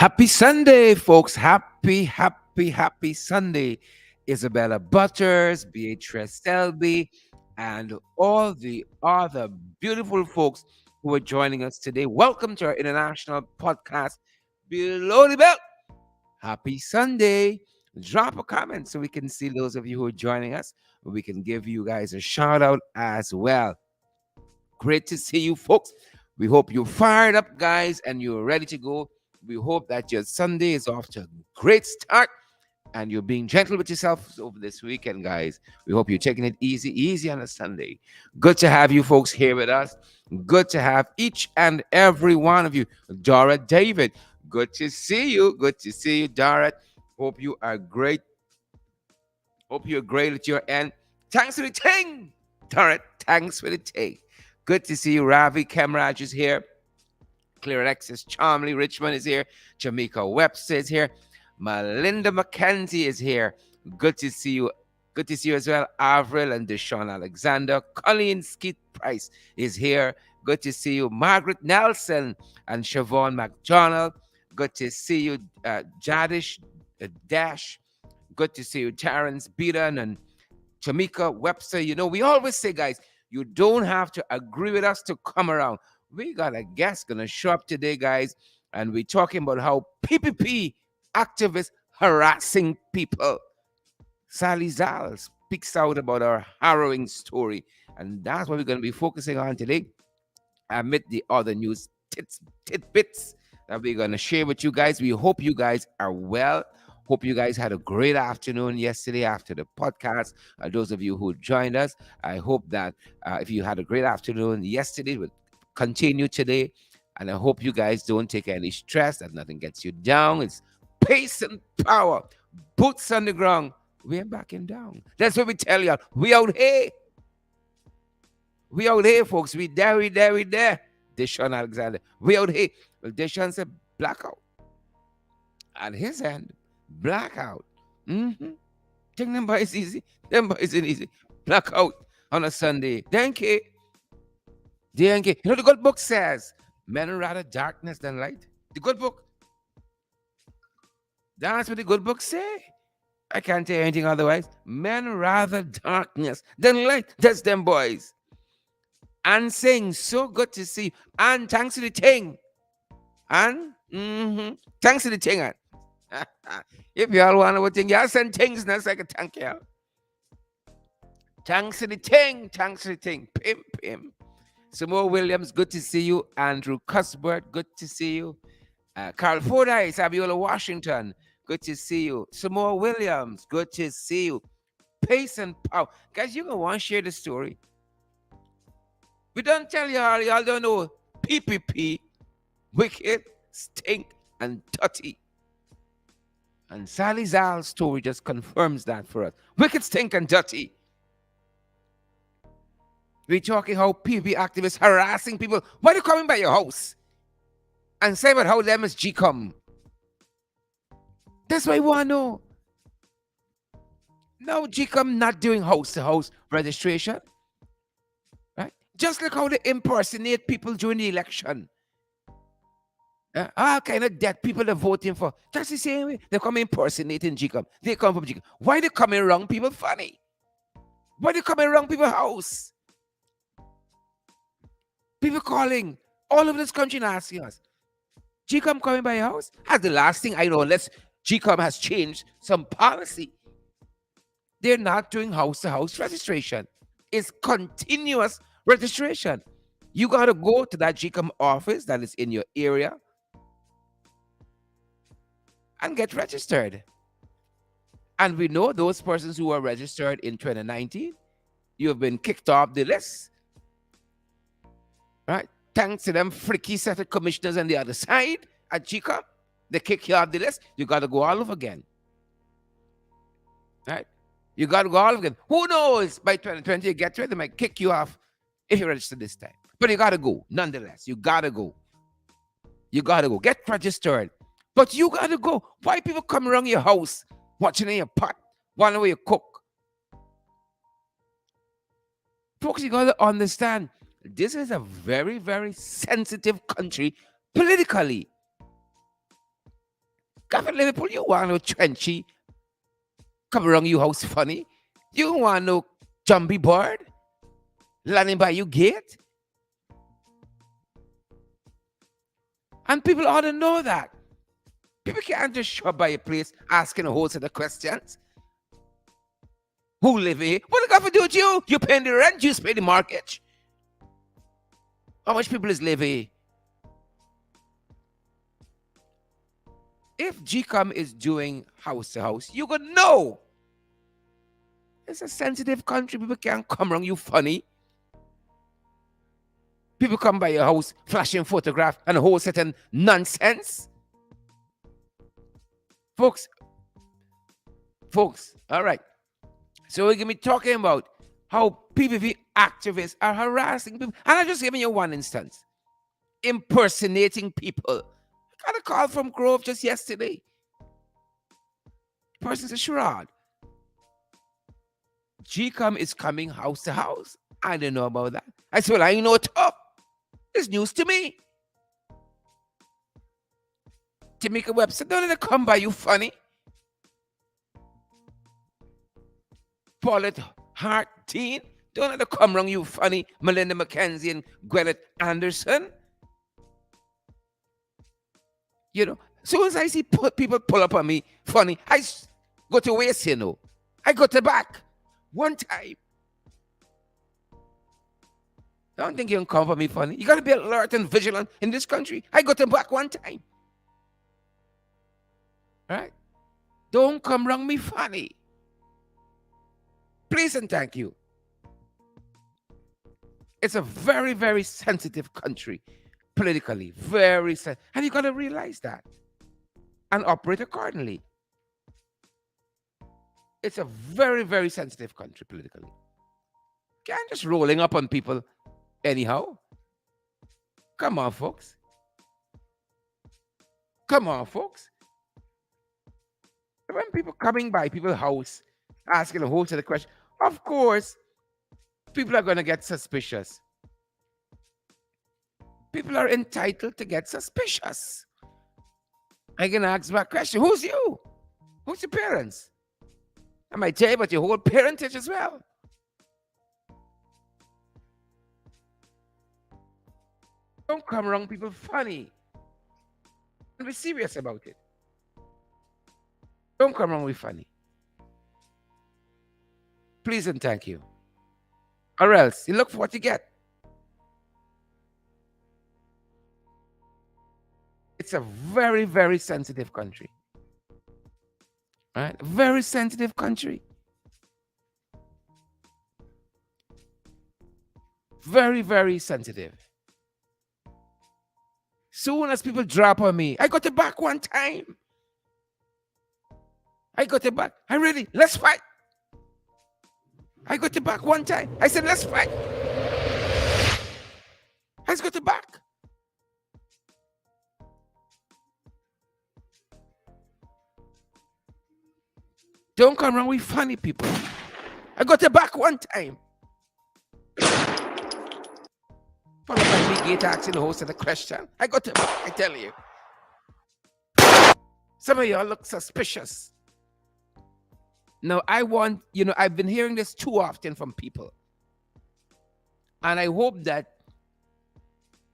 Happy Sunday, folks. Happy Sunday. Isabella Butters, Beatrice Selby, and all the other beautiful folks who are joining us today. Welcome to our international podcast, Below the Belt. Happy Sunday. Drop a comment so we can see those of you who are joining us. We can give you guys a shout out as well. Great to see you, folks. We hope you're fired up, guys, and you're ready to go. We hope that your Sunday is off to a great start and you're being gentle with yourself over this weekend, guys. We hope you're taking it easy on a Sunday. Good to have you folks here with us. Good to have each and every one of you. Dora David, good to see you. Good to see you, Dora. Hope you are great. Hope you're great at your end. Thanks for the ting, Dora. Thanks for the ting. Good to see you. Ravi Kemraj is here. Clear Alexis Charmley Richmond is here. Jamaica Webster is here. Melinda McKenzie is here. Good to see you. Good to see you as well. Avril and Deshaun Alexander. Colleen Skeet Price is here. Good to see you. Margaret Nelson and Siobhan McDonald. Good to see you. Jadish Dash. Good to see you. Terrence Beaton and Jamaica Webster. You know, we always say, guys, you don't have to agree with us to come around. We got a guest gonna show up today, guys, and we're talking about how PPP activists harassing people. Sally Zal speaks out about our harrowing story, and that's what we're gonna be focusing on today, amid the other news tidbits that we're gonna share with you guys. We hope you guys are well. Hope you guys had a great afternoon yesterday after the podcast. Those of you who joined us, I hope that if you had a great afternoon yesterday, will continue today. And I hope you guys don't take any stress, that nothing gets you down. It's pace and power, boots on the ground. We ain't backing down. That's what we tell y'all. We out here. We out here, folks. We there. Deshaun Alexander. We out here. Well, Deshaun said blackout. At his end, blackout. Mm-hmm. Think them boys easy. Them boys ain't easy. Blackout on a Sunday. Thank you. You know the good book says, men are rather darkness than light. The good book. That's what the good book say. I can't tell you anything otherwise. Men rather darkness than light. That's them boys. And saying, so good to see you. And thanks to the thing. And thanks to the thing. If y'all want to think, y'all send things now so I can thank you. Thanks to the thing. Pimp. Samoa Williams, good to see you. Andrew Cuthbert, good to see you. Carl Fordyce, Abiola Washington, good to see you. Samoa Williams, good to see you. Pace and power. Guys, you're going to want to share the story. We don't tell y'all don't know. PPP, wicked, stink, and dirty. And Sally Zal's story just confirms that for us. Wicked, stink, and dirty. We're talking how PPP activists harassing people. Why are they coming by your house? And say about how them is G come. That's what I want to know. No, G come not doing house-to-house registration. Right? Just like how they impersonate people during the election. All kind of dead people they're voting for. That's the same way. They come impersonating GCOM. They come from GCOM. Why they coming wrong people funny? Why they coming wrong people house? People calling all over this country and asking us, GCOM coming by your house? That's the last thing I know, unless GCOM has changed some policy. They're not doing house-to-house registration. It's continuous registration. You got to go to that GCOM office that is in your area and get registered. And we know those persons who were registered in 2019, you have been kicked off the list. Right? Thanks to them freaky set of commissioners on the other side at GCOM, they kick you off the list. You got to go all over again. Right? You got to go all over again. Who knows? By 2020, you get to it, they might kick you off if you register this time. But you got to go, nonetheless. You got to go. You got to go. Get registered. But you got to go. Why people come around your house, watching in your pot, wondering where you cook? Folks, you got to understand, this is a very, very sensitive country politically. Come from Liverpool, you want no trenchy, come around you house funny. You don't want no jumpy bird landing by your gate. And people ought to know that. People can't just show up by your place asking a whole set of questions. Who live here? What they got to do with you? You paying the rent, you pay the mortgage. How much people is live here? If GCOM is doing house to house, you gonna know. It's a sensitive country. People can't come around you funny. People come by your house flashing photograph and a whole set of nonsense. Folks, all right. So we're going to be talking about how PPP activists are harassing people. And I'm just giving you one instance. Impersonating people. I got a call from Grove just yesterday. The person said, Sherrod, GCOM is coming house to house. I didn't know about that. I said, well, I know it up. It's news to me. To make a website, don't let it come by you funny. Paulette Hart Dean, don't let it come wrong you funny. Melinda McKenzie and Gwyneth Anderson. You know, soon as I see people pull up on me funny, I go to waste, you know. I go to back. One time. Don't think you can come for me funny. You got to be alert and vigilant in this country. I got them back one time. Right? Don't come wrong me funny. Please and thank you. It's a very, very sensitive country politically. Very sensitive. And you got to realize that and operate accordingly. It's a very, very sensitive country politically. Can't just rolling up on people anyhow. Come on, folks. Come on, folks. When people coming by people's house, asking a whole set of questions, of course, people are going to get suspicious. People are entitled to get suspicious. I'm going to ask back question, who's you? Who's your parents? I might tell you about your whole parentage as well. Don't come around people funny. And be serious about it. Don't come around with funny. Please and thank you. Or else you look for what you get. It's a very, very sensitive country. Right? Very sensitive country. Very, very sensitive. Soon as people drop on me, I got it back one time. I got it back. I'm ready. Let's fight. I got it back one time. I said, let's fight. I got it back. Don't come around with funny people. I got it back one time. Followed by me gate asking the host of the question. I got it back, I tell you. Some of y'all look suspicious. Now, I've been hearing this too often from people. And I hope that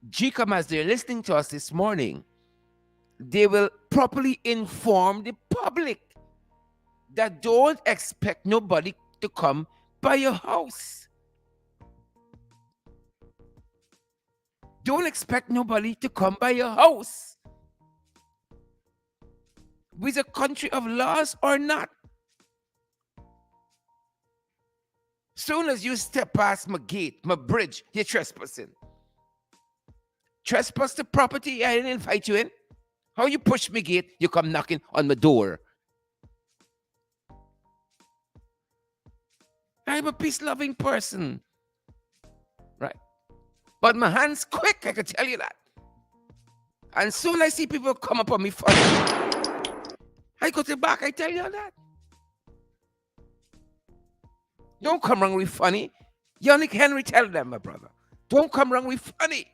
GCOM, as they're listening to us this morning, they will properly inform the public that don't expect nobody to come by your house. Don't expect nobody to come by your house. With a country of laws or not. Soon as you step past my gate, my bridge, you're trespassing. Trespass the property I didn't invite you in. How you push me gate, you come knocking on my door. I'm a peace-loving person. Right. But my hand's quick, I can tell you that. And soon I see people come up on me funny. I go to the back, I tell you that. Don't come wrong with funny. Yannick Henry, tell them, my brother. Don't come wrong with funny.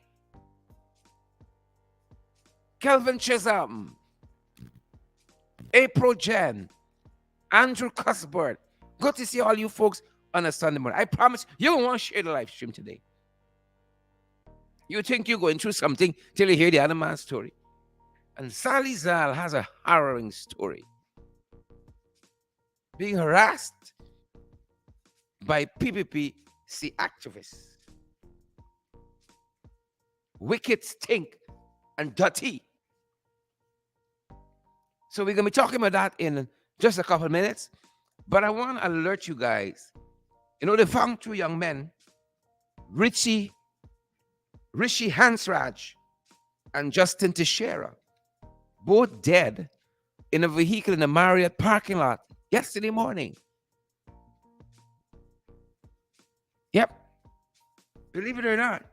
Kelvin Chisholm. April Jen, Andrew Cuthbert. Good to see all you folks on a Sunday morning. I promise you don't want to share the live stream today. You think you're going through something till you hear the other man's story. And Sally Zal has a harrowing story. Being harassed by PPP activists. Wicked, stink, and dirty. So we're going to be talking about that in just a couple of minutes. But I want to alert you guys. You know, they found two young men, Rishi Hansraj and Justin Teixeira, both dead in a vehicle in the Marriott parking lot yesterday morning. Yep. Believe it or not.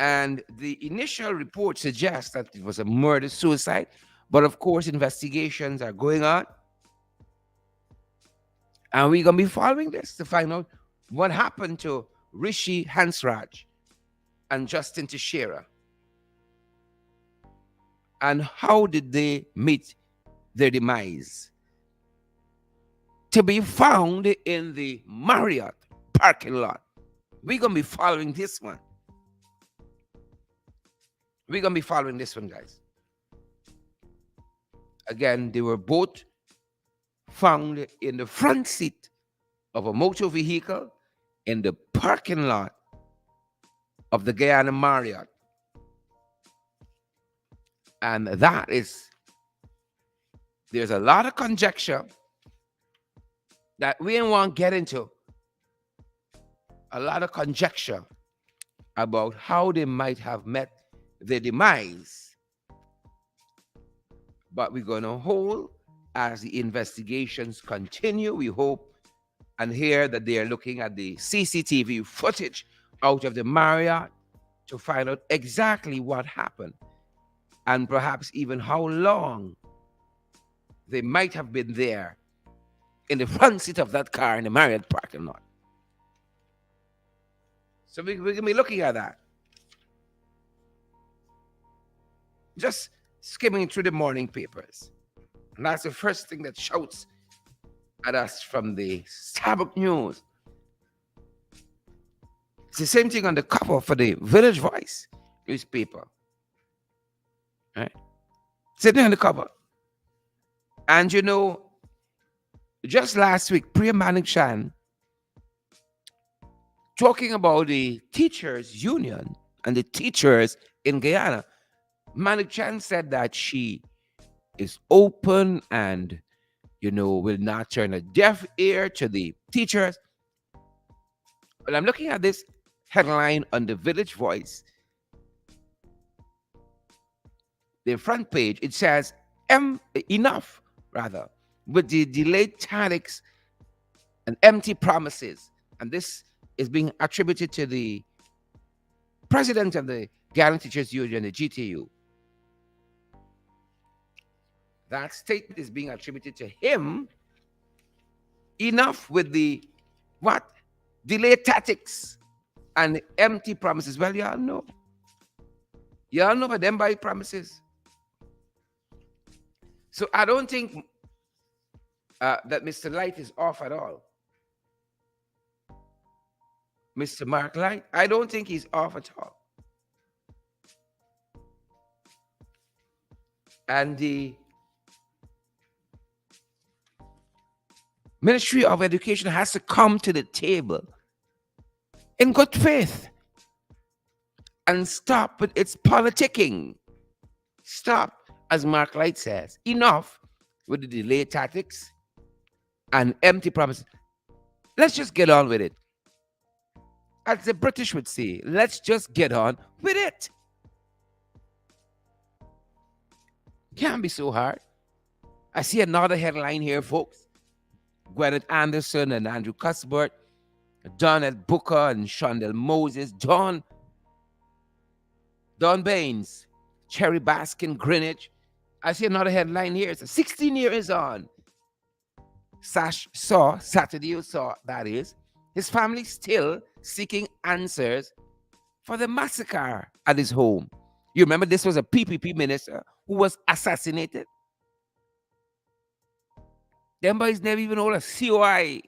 And the initial report suggests that it was a murder-suicide. But of course, investigations are going on. And we're going to be following this to find out what happened to Rishi Hansraj and Justin Teixeira. And how did they meet their demise? To be found in the Marriott parking lot. We're going to be following this one. We're going to be following this one, guys. Again, they were both found in the front seat of a motor vehicle in the parking lot of the Guyana Marriott. And that is, there's a lot of conjecture that we don't want to get into. A lot of conjecture about how they might have met their demise. But we're going to hold as the investigations continue. We hope and hear that they are looking at the CCTV footage out of the Marriott to find out exactly what happened and perhaps even how long they might have been there in the front seat of that car in the Marriott parking lot. So we're going to be looking at that. Just skimming through the morning papers. And that's the first thing that shouts at us from the Starbucks News. It's the same thing on the cover for the Village Voice newspaper. Right? Sitting on the cover. And you know, just last week, Priya Manik-Chan, talking about the teachers' union and the teachers in Guyana, Manik-Chan said that she is open and, you know, will not turn a deaf ear to the teachers. But I'm looking at this headline on the Village Voice. The front page, it says, enough, rather, with the delayed tactics and empty promises. And this is being attributed to the president of the Guyana Teachers Union, the GTU. That statement is being attributed to him. Enough with the what? Delayed tactics and empty promises. Well, y'all know. Y'all know about them by promises. So I don't think that Mr. Light is off at all. Mr. Mark Light, I don't think he's off at all. And the Ministry of Education has to come to the table in good faith and stop with its politicking. Stop, as Mark Light says, enough with the delayed tactics and empty promises. Let's just get on with it. As the British would say, let's just get on with it. Can't be so hard. I see another headline here, folks. Gwyneth Anderson and Andrew Cuthbert, Donald Booker and Shondell Moses, Don Baines, Cherry Baskin, Greenwich. I see another headline here. It's 16 years on. Saturday saw, that is, his family still seeking answers for the massacre at his home. You remember this was a PPP minister who was assassinated. Them boys never even hold a COI.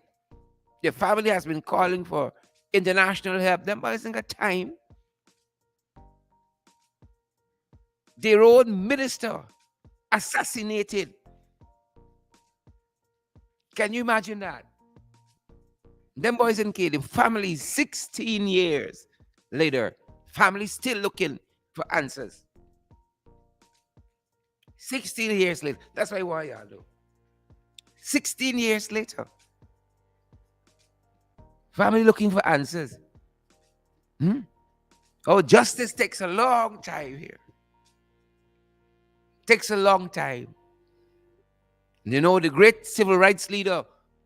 Their family has been calling for international help. Them boys ain't got time. Their own minister assassinated. Can you imagine that? Them boys in Katy, family 16 years later, family still looking for answers. 16 years later. That's why why y'all do. 16 years later. Family looking for answers. Hmm? Oh, justice takes a long time here. Takes a long time. You know, the great civil rights leader,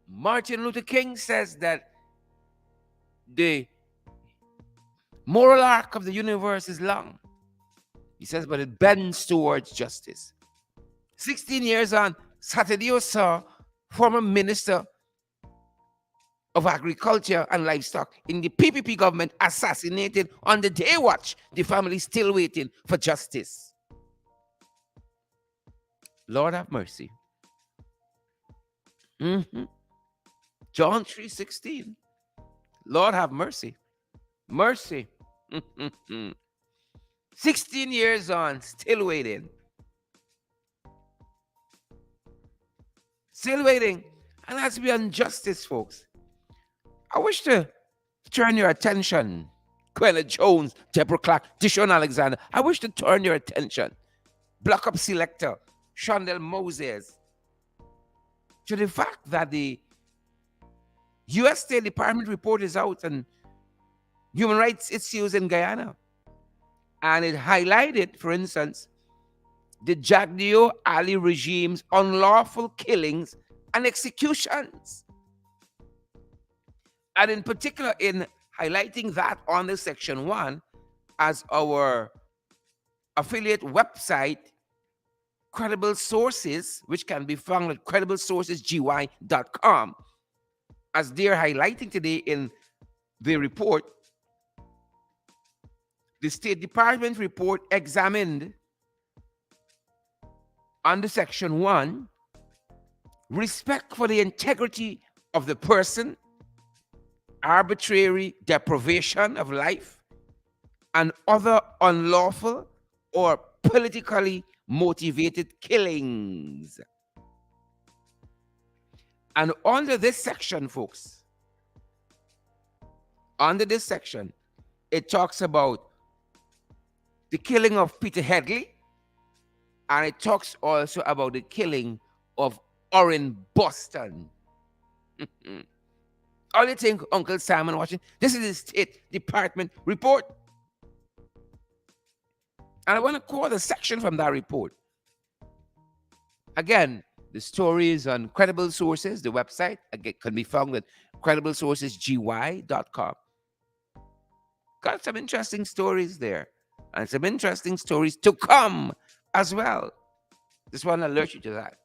Martin Luther King, says that the moral arc of the universe is long. He says, but it bends towards justice. 16 years on, Saturday you saw former minister of agriculture and livestock in the PPP government assassinated on the day watch. The family still waiting for justice. Lord have mercy. John 3:16. Lord have mercy. Mercy. 16 years on, still waiting. Still waiting. And that's beyond justice, folks. I wish to turn your attention, Quella Jones, Deborah Clark, Dishon Alexander. I wish to turn your attention, Block Up Selector, Shondell Moses, to the fact that the U.S. State Department report is out on human rights issues in Guyana. And it highlighted, for instance, the Jagdeo Ali regime's unlawful killings and executions. And in particular, in highlighting that on the Section 1, as our affiliate website, Credible Sources, which can be found at crediblesourcesgy.com, as they're highlighting today in the report, the State Department report examined under Section 1, respect for the integrity of the person, arbitrary deprivation of life, and other unlawful or politically motivated killings. And under this section, folks, under this section, it talks about the killing of Peter Headley, and it talks also about the killing of Orrin Boston. All you think, Uncle Simon watching, this is the State Department report. And I want to quote a section from that report. Again, the story is on Credible Sources, the website. Again, can be found at crediblesourcesgy.com. Got some interesting stories there. And some interesting stories to come as well. Just want to alert you to that.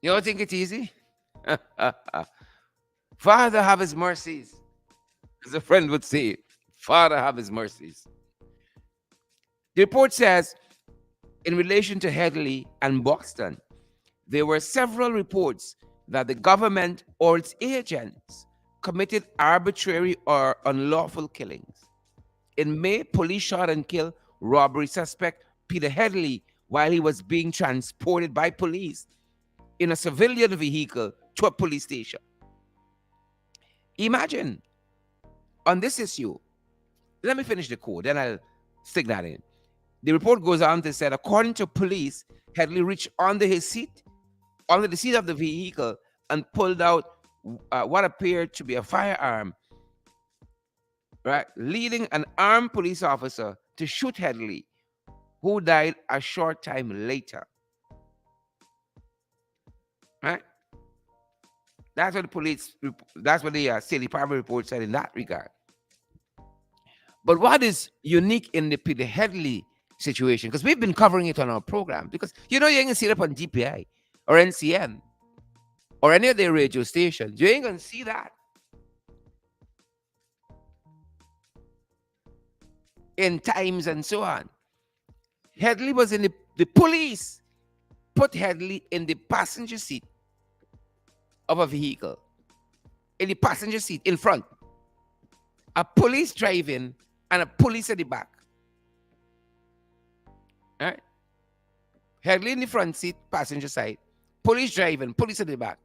You don't think it's easy? Father, have his mercies. As a friend would say, Father, have his mercies. The report says, in relation to Headley and Boston, there were several reports that the government or its agents committed arbitrary or unlawful killings. In May, police shot and killed robbery suspect Peter Headley while he was being transported by police in a civilian vehicle to a police station. Imagine, on this issue, let me finish the quote, then I'll stick that in. The report goes on to say, according to police, Headley reached under the seat of the vehicle and pulled out what appeared to be a firearm, right, leading an armed police officer to shoot Headley, who died a short time later. Right? That's what the State Department report said in that regard. But what is unique in the Peter Headley situation, because we've been covering it on our program, because you ain't gonna see it up on GPI or NCN or any of their radio stations. You ain't gonna see that. in times and so on. Headley was in the police put Headley in the passenger seat of a vehicle, in the passenger seat in front. A police driving and a police at the back. Right? Headley in the front seat, passenger side. Police driving, police at the back.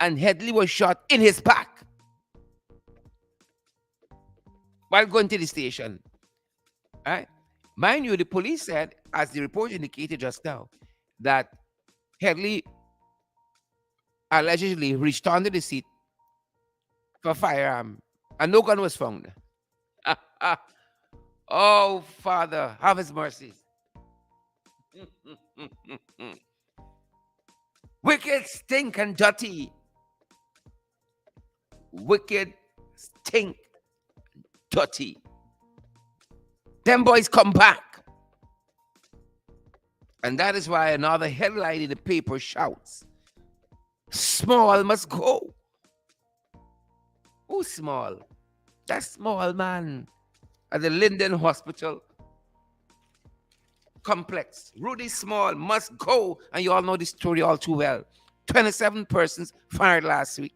And Headley was shot in his back while going to the station. Right? Mind you, the police said, as the report indicated just now, that Headley allegedly reached under the seat for a firearm and no gun was found. Oh, Father, have his mercies. Wicked, stink, and dirty. Wicked, stink, dirty. Them boys come back. And that is why another headline in the paper shouts, small must go. Who's small? That small man at the Linden Hospital complex. Rudy Small must go. And you all know this story all too well. 27 persons fired last week.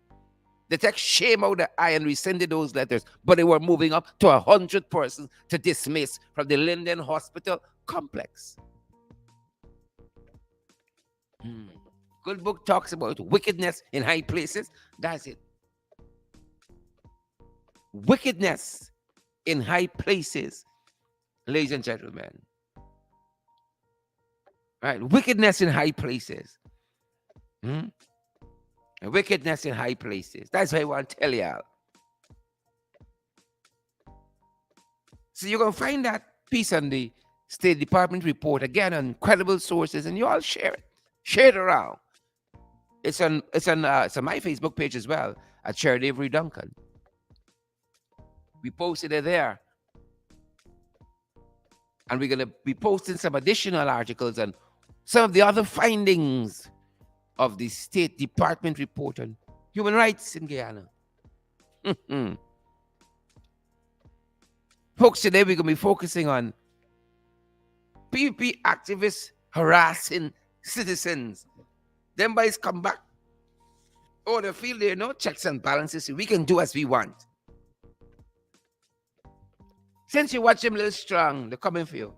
They take shame out of the eye and rescinded those letters, but they were moving up to 100 persons to dismiss from the Linden Hospital complex. Good book talks about wickedness in high places. That's it. Wickedness in high places, ladies and gentlemen. Right? Wickedness in high places. Wickedness in high places. That's what I want to tell y'all. So you're going to find that piece on the State Department report, again, on credible sources, and you all share it. Share it around. It's on my Facebook page as well, at Sheridan Avery Duncan. We posted it there. And we're going to be posting some additional articles and some of the other findings of the State Department report on human rights in Guyana. Folks, today we're going to be focusing on PPP activists harassing citizens. Them boys come back. Oh, they feel there are no checks and balances. We can do as we want. Since you watch them a little strong, they're coming for you.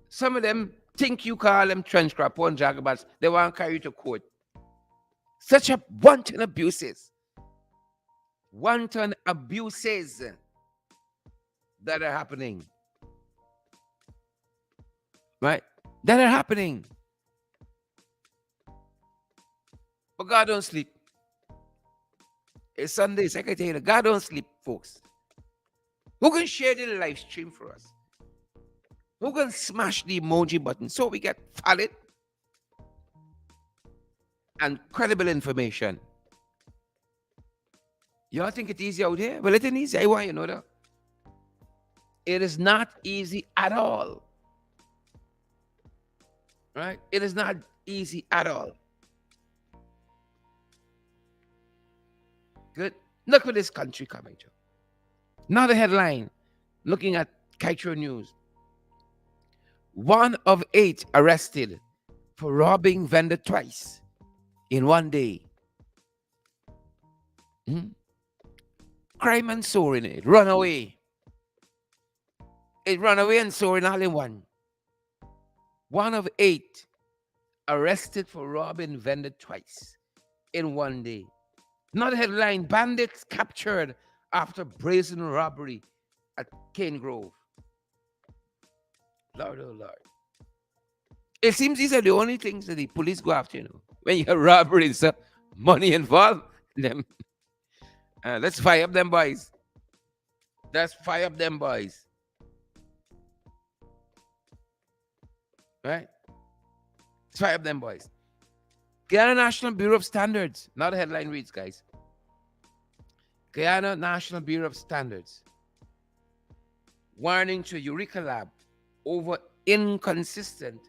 Some of them think you call them trench crab and jagabats. They want to carry you to court. Such a wanton abuses. Wanton abuses that are happening. Right? That are happening. But God don't sleep. It's Sunday, Secretary. God don't sleep, folks. Who can share the live stream for us? Who can smash the emoji button so we get valid and credible information? Y'all think it's easy out here? Well, it ain't easy. I want you to know that. It is not easy at all. Right? It is not easy at all. Good. Look where this country coming to. Another headline, looking at Kaitro News. 1 of 8 arrested for robbing vendor twice in one day. Crime and soaring. It run away. It run away and soaring all in one. 1 of 8 arrested for robbing vendor twice in one day. Another headline, bandits captured after brazen robbery at Cane Grove. Lord, oh Lord. It seems these are the only things that the police go after, When you have robbery and money involved, them. Let's fire up them boys. Let's fire up them boys. Right? Let's fire up them boys. Guyana National Bureau of Standards. Now the headline reads, guys. Guyana National Bureau of Standards. Warning to Eureka Lab over inconsistent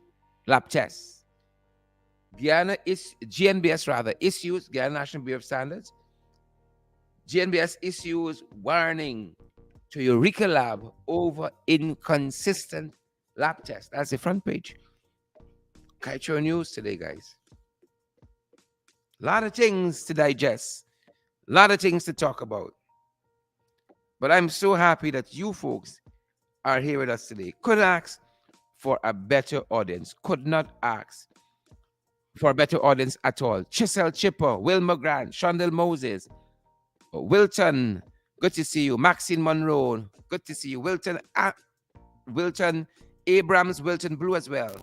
lab tests. GNBS issues, Guyana National Bureau of Standards. GNBS issues warning to Eureka Lab over inconsistent lab test. That's the front page. Cultural news today, guys. A lot of things to digest, a lot of things to talk about. But I'm so happy that you folks are here with us today. Could ask for a better audience. Could not ask for a better audience at all. Chisel Chipper, Wilma Grant, Shondell Moses, Wilton, good to see you. Maxine Monroe, good to see you. Wilton Abrams, Wilton Blue as well.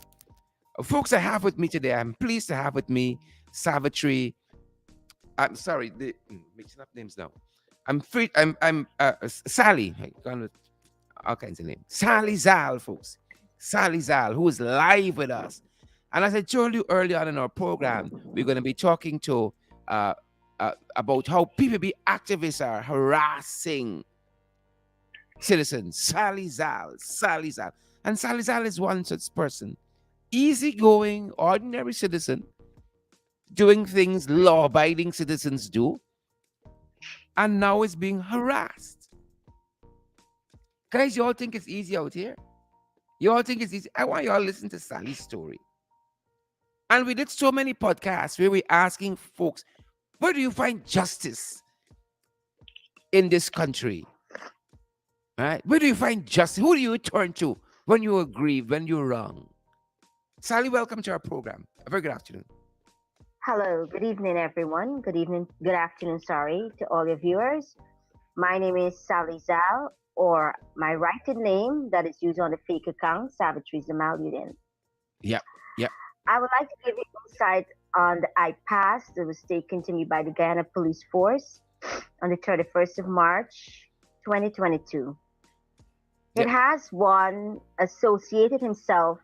Folks I have with me today, I'm pleased to have with me Savitri. I'm sorry, mixing up names now. I'm free. I'm Sally. Gone with all kinds of names. Sally Zal, folks. Sally Zal, who is live with us. And as I told you earlier on in our program, we're going to be talking to about how PPP activists are harassing citizens. Sally Zal, Sally Zal. And Sally Zal is one such person. Easygoing, ordinary citizen, doing things law-abiding citizens do, and now is being harassed. Guys, you all think it's easy out here? You all think it's easy? I want you all to listen to Sally's story. And we did so many podcasts where we're asking folks, where do you find justice in this country? Right? Where do you find justice? Who do you turn to when you agree, when you're wrong? Sally, welcome to our program. A very good afternoon. Hello, good evening, everyone. Good afternoon, sorry, to all your viewers. My name is Sally Zal, or my writing name that is used on the fake account, Savitri Zamaluddin. Yep. I would like to give you insight on the I-Pass that was taken to me by the Guyana Police Force on the 31st of March, 2022. Yep. It has one associated himself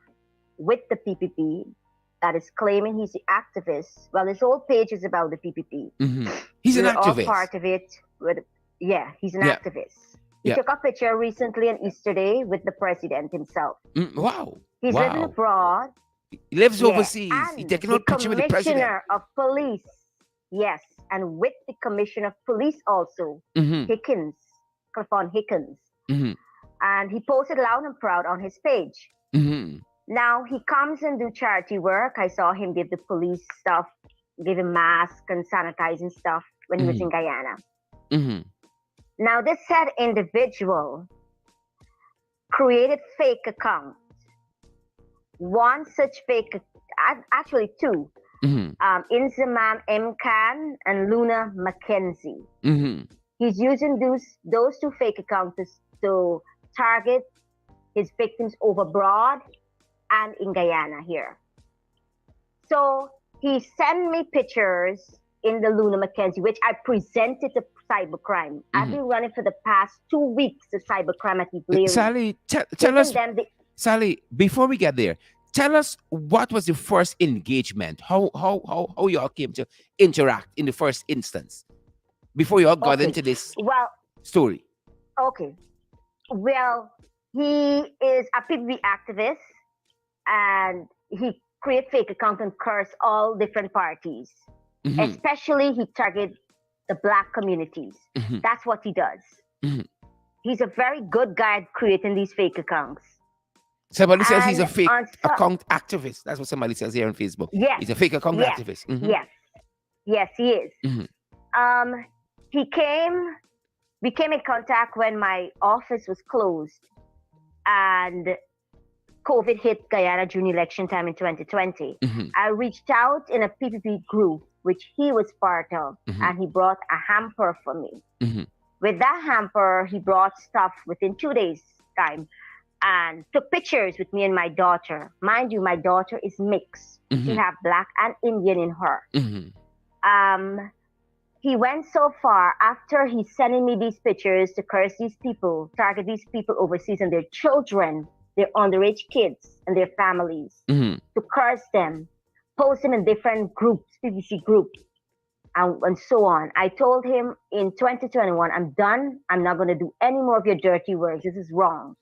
with the PPP that is claiming he's the activist. Well, his whole page is about the PPP. Mm-hmm. He's an activist. All part of it. He's an activist. He took a picture recently on Easter Day with the president himself. Wow. He's living abroad. He lives overseas. And He's taking a picture with the president. Commissioner of Police. Yes, and with the Commissioner of Police also, Hickens, Clifton Hickens. Mm-hmm. And he posted loud and proud on his page. Mm-hmm. Now he comes and do charity work. I saw him give the police stuff, give him masks and sanitizing stuff when he was in Guyana. Mm-hmm. Now this said individual created fake accounts. One such fake, actually two, Inzamam M. Khan and Luna Mackenzie. Mm-hmm. He's using those two fake accounts to target his victims over abroad and in Guyana here. So he sent me pictures in the Luna Mackenzie, which I presented to cybercrime. I've been running for the past 2 weeks to cybercrime at Blair. Sally, tell us, Sally, before we get there, tell us what was the first engagement? How you all came to interact in the first instance before you all got into this story? Okay. Well, he is a PPP activist, and he create fake accounts and curse all different parties. Especially he target the Black communities. That's what he does. He's a very good guy at creating these fake accounts. Somebody says he's a fake account activist. That's what somebody says here on Facebook. Yes. He's a fake account activist. Yes, he is. We came in contact when my office was closed and COVID hit Guyana during election time in 2020. I reached out in a PPP group, which he was part of, and he brought a hamper for me. With that hamper, he brought stuff within 2 days' time and took pictures with me and my daughter. Mind you, my daughter is mixed. She have Black and Indian in her. He went so far after he's sending me these pictures to curse these people, target these people overseas and their children, their underage kids and their families, to curse them, post them in different groups, PVC groups, and so on. I told him in 2021, I'm done. I'm not going to do any more of your dirty work. This is wrong.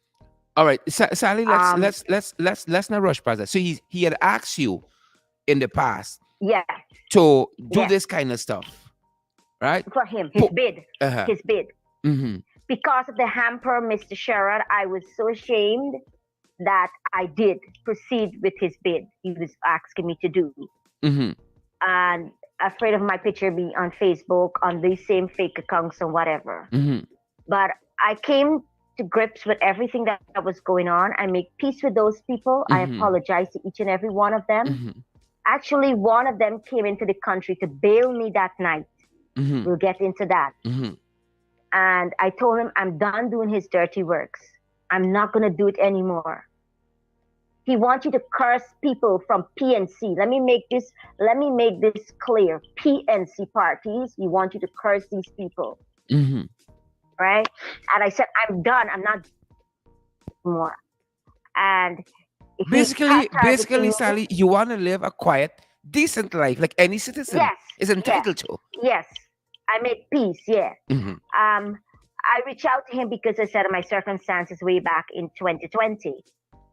All right, Sally, let's not rush past that. So he had asked you in the past, to do this kind of stuff, right? For him, his bid, his bid. because of the hamper, Mr. Sherrod, I was so ashamed that I did proceed with his bid he was asking me to do. Mm-hmm. And afraid of my picture being on Facebook, on these same fake accounts or whatever. Mm-hmm. But I came to grips with everything that was going on. I make peace with those people. I Mm-hmm. apologize to each and every one of them. Mm-hmm. Actually, one of them came into the country to bail me that night. Mm-hmm. We'll get into that. Mm-hmm. And I told him I'm done doing his dirty works. I'm not going to do it anymore. He wants you to curse people from PNC. Let me make this clear. PNC parties, he wants you to curse these people, Mm-hmm. right? And I said, I'm done. I'm not more. And he start targeting Basically, me. Sally, you want to live a quiet, decent life like any citizen Yes, is yeah, entitled to. yes. I made peace, yeah. Mm-hmm. I reached out to him because I said my circumstances way back in 2020.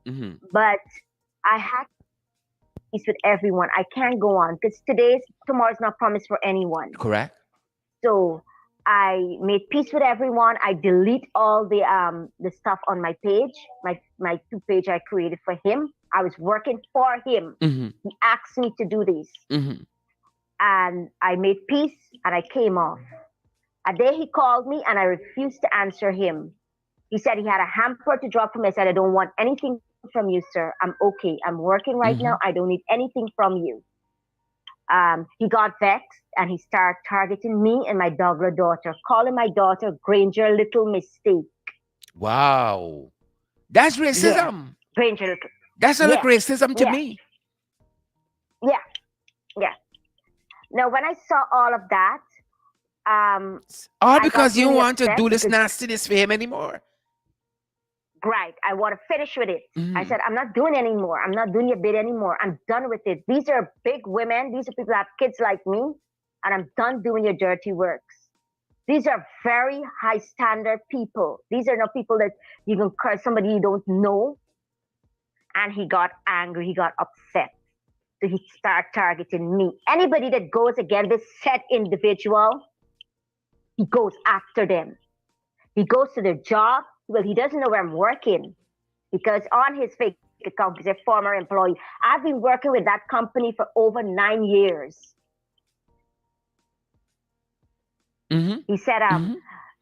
Mm-hmm. But I had peace with everyone. I can't go on because tomorrow's not promised for anyone. Correct. So I made peace with everyone. I delete all the stuff on my page, my two page I created for him. I was working for him. Mm-hmm. He asked me to do this, Mm-hmm. and I made peace and I came off. A day he called me and I refused to answer him. He said he had a hamper to drop for me. I said, I don't want anything from you, sir. I'm okay. I'm working right now. I Mm-hmm. don't need anything from you. He got vexed and he started targeting me and my Douglas daughter, calling my daughter Granger Little Mistake. Wow. That's Yeah, racism. Granger Little. That's not like Yeah, racism to yeah, me. yeah, yeah. Now, when I saw all of that, All I got because you really want to upset do this because, nastiness for him anymore. right, I want to finish with it. I Mm-hmm. said, I'm not doing anymore. I'm not doing your bid anymore. I'm done with it. These are big women. These are people that have kids like me, and I'm done doing your dirty works. These are very high standard people. These are not people that you can curse somebody you don't know. And he got angry. He got upset. So he started targeting me. Anybody that goes against this set individual, he goes after them. He goes to their job. Well, he doesn't know where I'm working because on his fake account, he's a former employee. I've been working with that company for over 9 years. Mm-hmm. He said, Mm-hmm.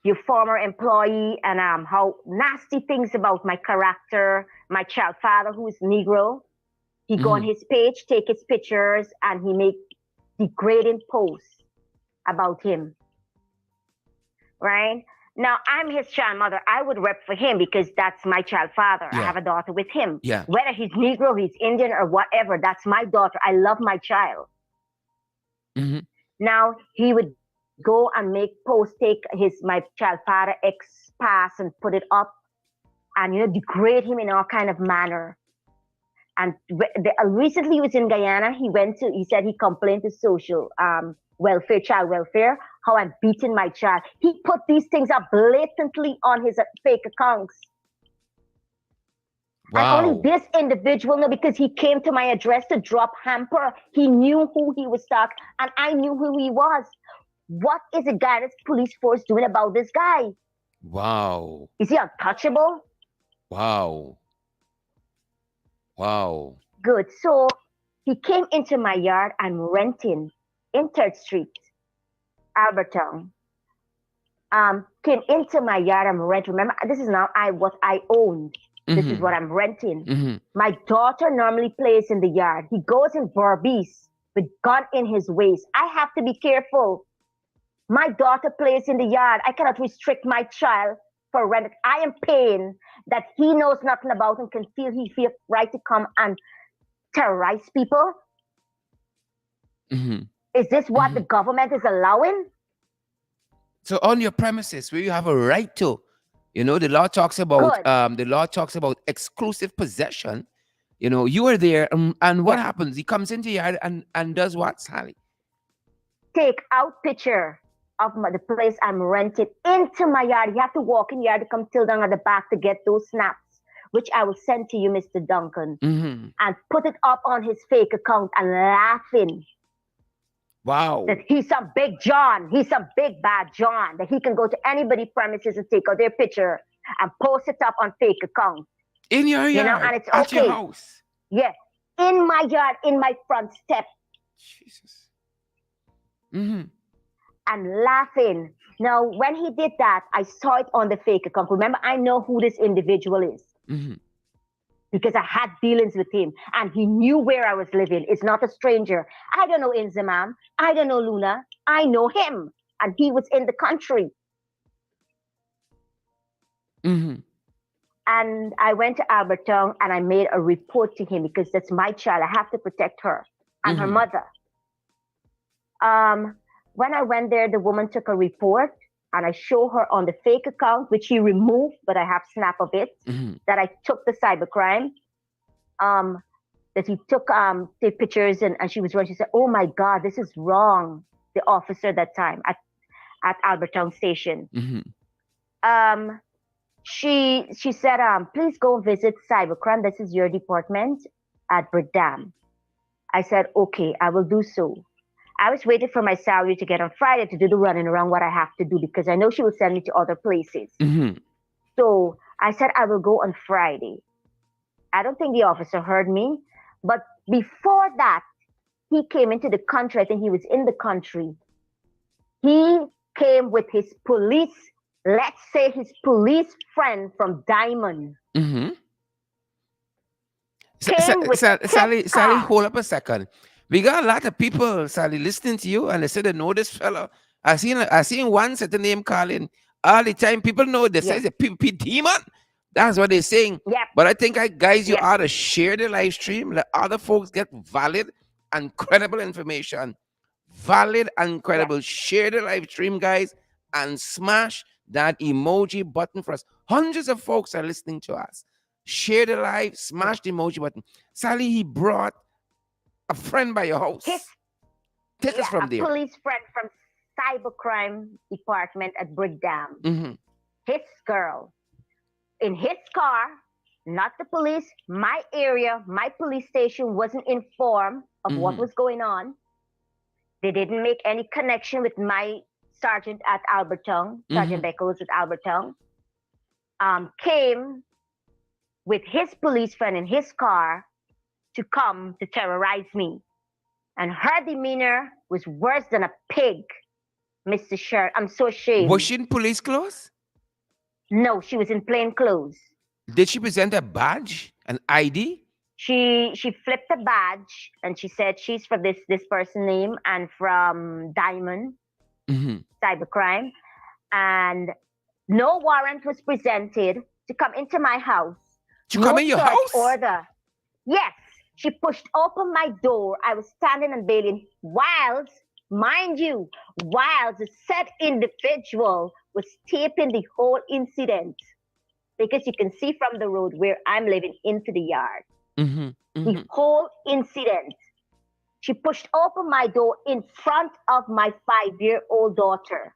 your former employee and how nasty things about my character, my child father who is Negro. He go on Mm-hmm. his page, take his pictures, and he make degrading posts about him. Right? Now I'm his child mother. I would rep for him because that's my child father. I Yeah. have a daughter with him. Yeah. Whether he's Negro, he's Indian, or whatever, that's my daughter. I love my child. Mm-hmm. Now he would go and make posts, take my child father ex pass and put it up, and degrade him in all kind of manner. And recently he was in Guyana. He said he complained to social welfare, child welfare, how I'm beating my child. He put these things up blatantly on his fake accounts. And only Wow. this individual know because he came to my address to drop hamper. He knew who he was talking, and I knew who he was. What is the Guyana's police force doing about this guy? Wow. Is he untouchable? Wow. Wow. Good. So he came into my yard. I'm renting in 3rd Street, Albertown. Came into my yard. I'm renting. Remember, this is now what I owned. This is Mm-hmm. what I'm renting. Mm-hmm. My daughter normally plays in the yard. He goes in Barbies with gun in his waist. I have to be careful. My daughter plays in the yard. I cannot restrict my child for rent. I am paying that he knows nothing about and can feel right to come and terrorize people. Mm-hmm. Is this what Mm-hmm. the government is allowing? So on your premises where you have a right to, the law talks about Good. exclusive possession. You are there, and what Yes. happens? He comes into your yard and does what, Sally? Take out picture of the place I'm renting into my yard. You have to walk in yard to come till down at the back to get those snaps, which I will send to you, Mr. Duncan, Mm-hmm. and put it up on his fake account and laughing. Wow. That he's some big John, he's some big bad John, that he can go to anybody premises and take out their picture and post it up on fake account, In your and yard, it's at your okay. house. Yeah, in my yard, in my front step, Jesus. Mm-hmm. and laughing. Now, when he did that, I saw it on the fake account. Remember, I know who this individual is Mm-hmm. because I had dealings with him and he knew where I was living. It's not a stranger. I don't know Inzamam. I don't know Luna. I know him. And he was in the country. Mm-hmm. And I went to Alberton and I made a report to him because that's my child. I have to protect her and her Mm-hmm. mother. Um, when I went there, the woman took a report and I show her on the fake account, which he removed, but I have snap of it, Mm-hmm. that I took the cybercrime. Um, that he took the pictures and she was running. She said, "Oh my God, this is wrong." The officer that time at Alberton Station. Mm-hmm. Um, she said, "Please go visit cybercrime. This is your department at Bridam." I said, "Okay, I will do so." I was waiting for my salary to get on Friday to do the running around what I have to do because I know she will send me to other places. Mm-hmm. So I said I will go on Friday. I don't think the officer heard me, but before that, he came into the country. I think he was in the country. He came with his police, let's say his police friend from Diamond, Mm-hmm. came with his Sally, car. hold up a second. We got a lot of people, Sally, listening to you, and they said they know this fella. I seen one certain name calling all the time. People know they say Yes, the PPP demon. That's what they're saying. yep, But I think, guys, you yep, ought to share the live stream. Let other folks get valid and credible information. Valid and yes, credible. Share the live stream, guys, and smash that emoji button for us. Hundreds of folks are listening to us. Share the live, yes. smash the emoji button. Sally, he brought a friend by your His, house. Take us yeah, from a there. police friend from cybercrime department at Brickdam. Mm-hmm. His girl in his car, not the police. My area, my police station wasn't informed of what Mm-hmm. was going on. They didn't make any connection with my sergeant at Alberton, Sergeant Mm-hmm. Beckles at Alberton. Came with his police friend in his car to come to terrorize me. And her demeanor was worse than a pig, Mr. Sheriff. I'm so Was ashamed. she in police clothes? No, she was in plain clothes. Did she present a badge, an ID? She flipped a badge and she said she's from this person name and from Diamond Mm-hmm. Cybercrime, and no warrant was presented to come into my house. She come No in your search house? order. Yes, she pushed open my door. I was standing and bailing whilst, mind you, whilst the said individual was taping the whole incident because you can see from the road where I'm living into the yard. Mm-hmm. The Mm-hmm. whole incident. She pushed open my door in front of my 5-year-old daughter,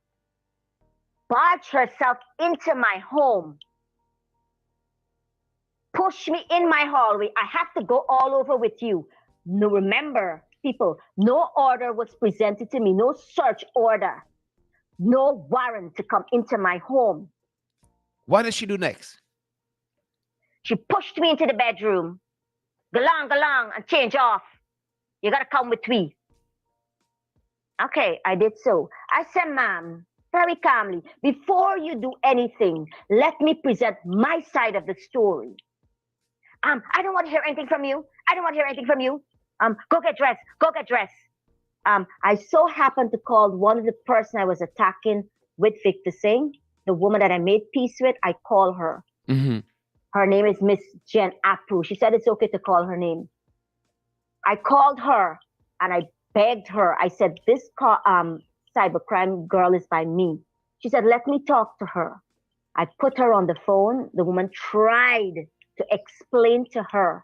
barged herself into my home, pushed me in my hallway. I have to go all over with you. No, remember, people, no order was presented to me, no search order, no warrant to come into my home. What did she do next? She pushed me into the bedroom. Go along, and change off. You gotta come with me. Okay, I did so. I said, "Ma'am, very calmly, before you do anything, let me present my side of the story. I don't want to hear anything from you. I don't want to hear anything from you. Go get dressed. Go get dressed." I so happened to call one of the person I was attacking with Victor Singh, the woman that I made peace with. I call her. Mm-hmm. Her name is Miss Jen Apu. She said it's okay to call her name. I called her and I begged her. I said, "This cybercrime girl is by me." She said, "Let me talk to her." I put her on the phone. The woman tried to explain to her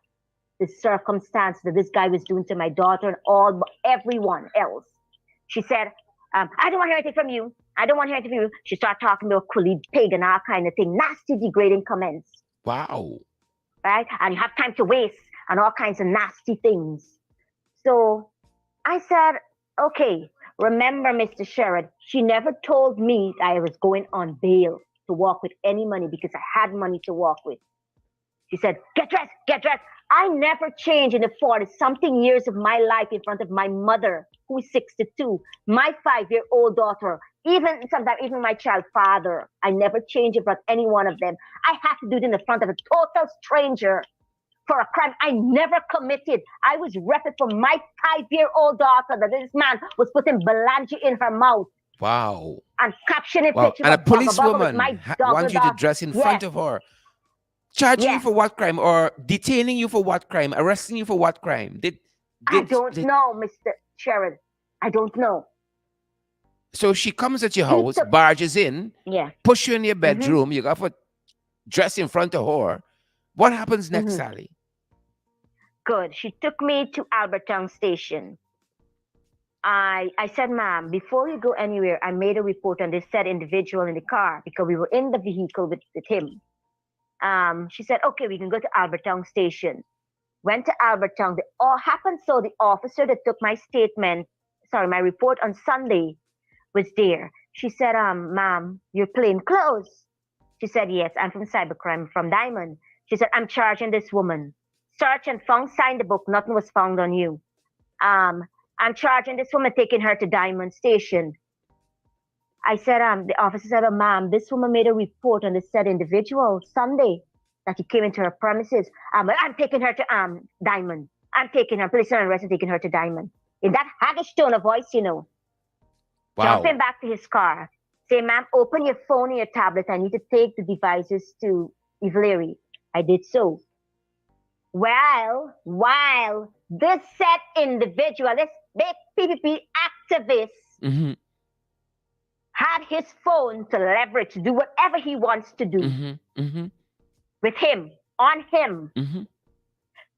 the circumstance that this guy was doing to my daughter and everyone else. She said, "I don't want to hear anything from you. I don't want to hear anything from you." She started talking to a coolie pig and all kind of thing, nasty, degrading comments, Wow. right? And you have time to waste and all kinds of nasty things. So I said, "Okay." Remember, Mr. Sherrod, she never told me I was going on bail to walk with any money because I had money to walk with. She said, get dressed, get dressed. I never changed in the 40 something years of my life in front of my mother, who is 62, my 5-year-old daughter, even sometimes even my child father. I never changed in front of any one of them. I have to do it in the front of a total stranger for a crime I never committed. I was repping for my 5-year-old daughter that this man was putting Belangi in her mouth Wow. and captioning Wow. pictures And a of Baba Baba with policewoman my daughter. wants you to dress in front Yes, of her. Charging you yes. for what crime, or detaining you for what crime, arresting you for what crime? I Did, don't did know, Mr. Sherrod. I don't know. So she comes at your He house, took, barges in, yeah. push you in your Mm-hmm, bedroom, you got to dress in front of her. What happens next, mm-hmm. Sally? Good. She took me to Albertown Station. I said, ma'am, before you go anywhere, I made a report on this said individual in the car because we were in the vehicle with him. She said, okay, we can go to Albertown Station. Went to Albertown. The all happened so the officer that took my statement, sorry, my report on Sunday was there. She said, ma'am, you're plain clothes. She said, yes, I'm from cybercrime, from Diamond. She said, I'm charging this woman. Search and found, signed the book, nothing was found on you. Um, I'm charging this woman, taking her to Diamond Station. I said, the officer said, ma'am, this woman made a report on this said individual Sunday that he came into her premises. Well, I'm taking her to Diamond. I'm taking her, police and arrest and taking her to Diamond. In that haggish tone of voice, Wow. jumping back to his car, say, ma'am, open your phone and your tablet. I need to take the devices to Ivlery. I did so. While this said individual, this big PPP activist, Mm-hmm. had his phone to leverage, to do whatever he wants to do Mm-hmm. Mm-hmm. with him, on him, Mm-hmm.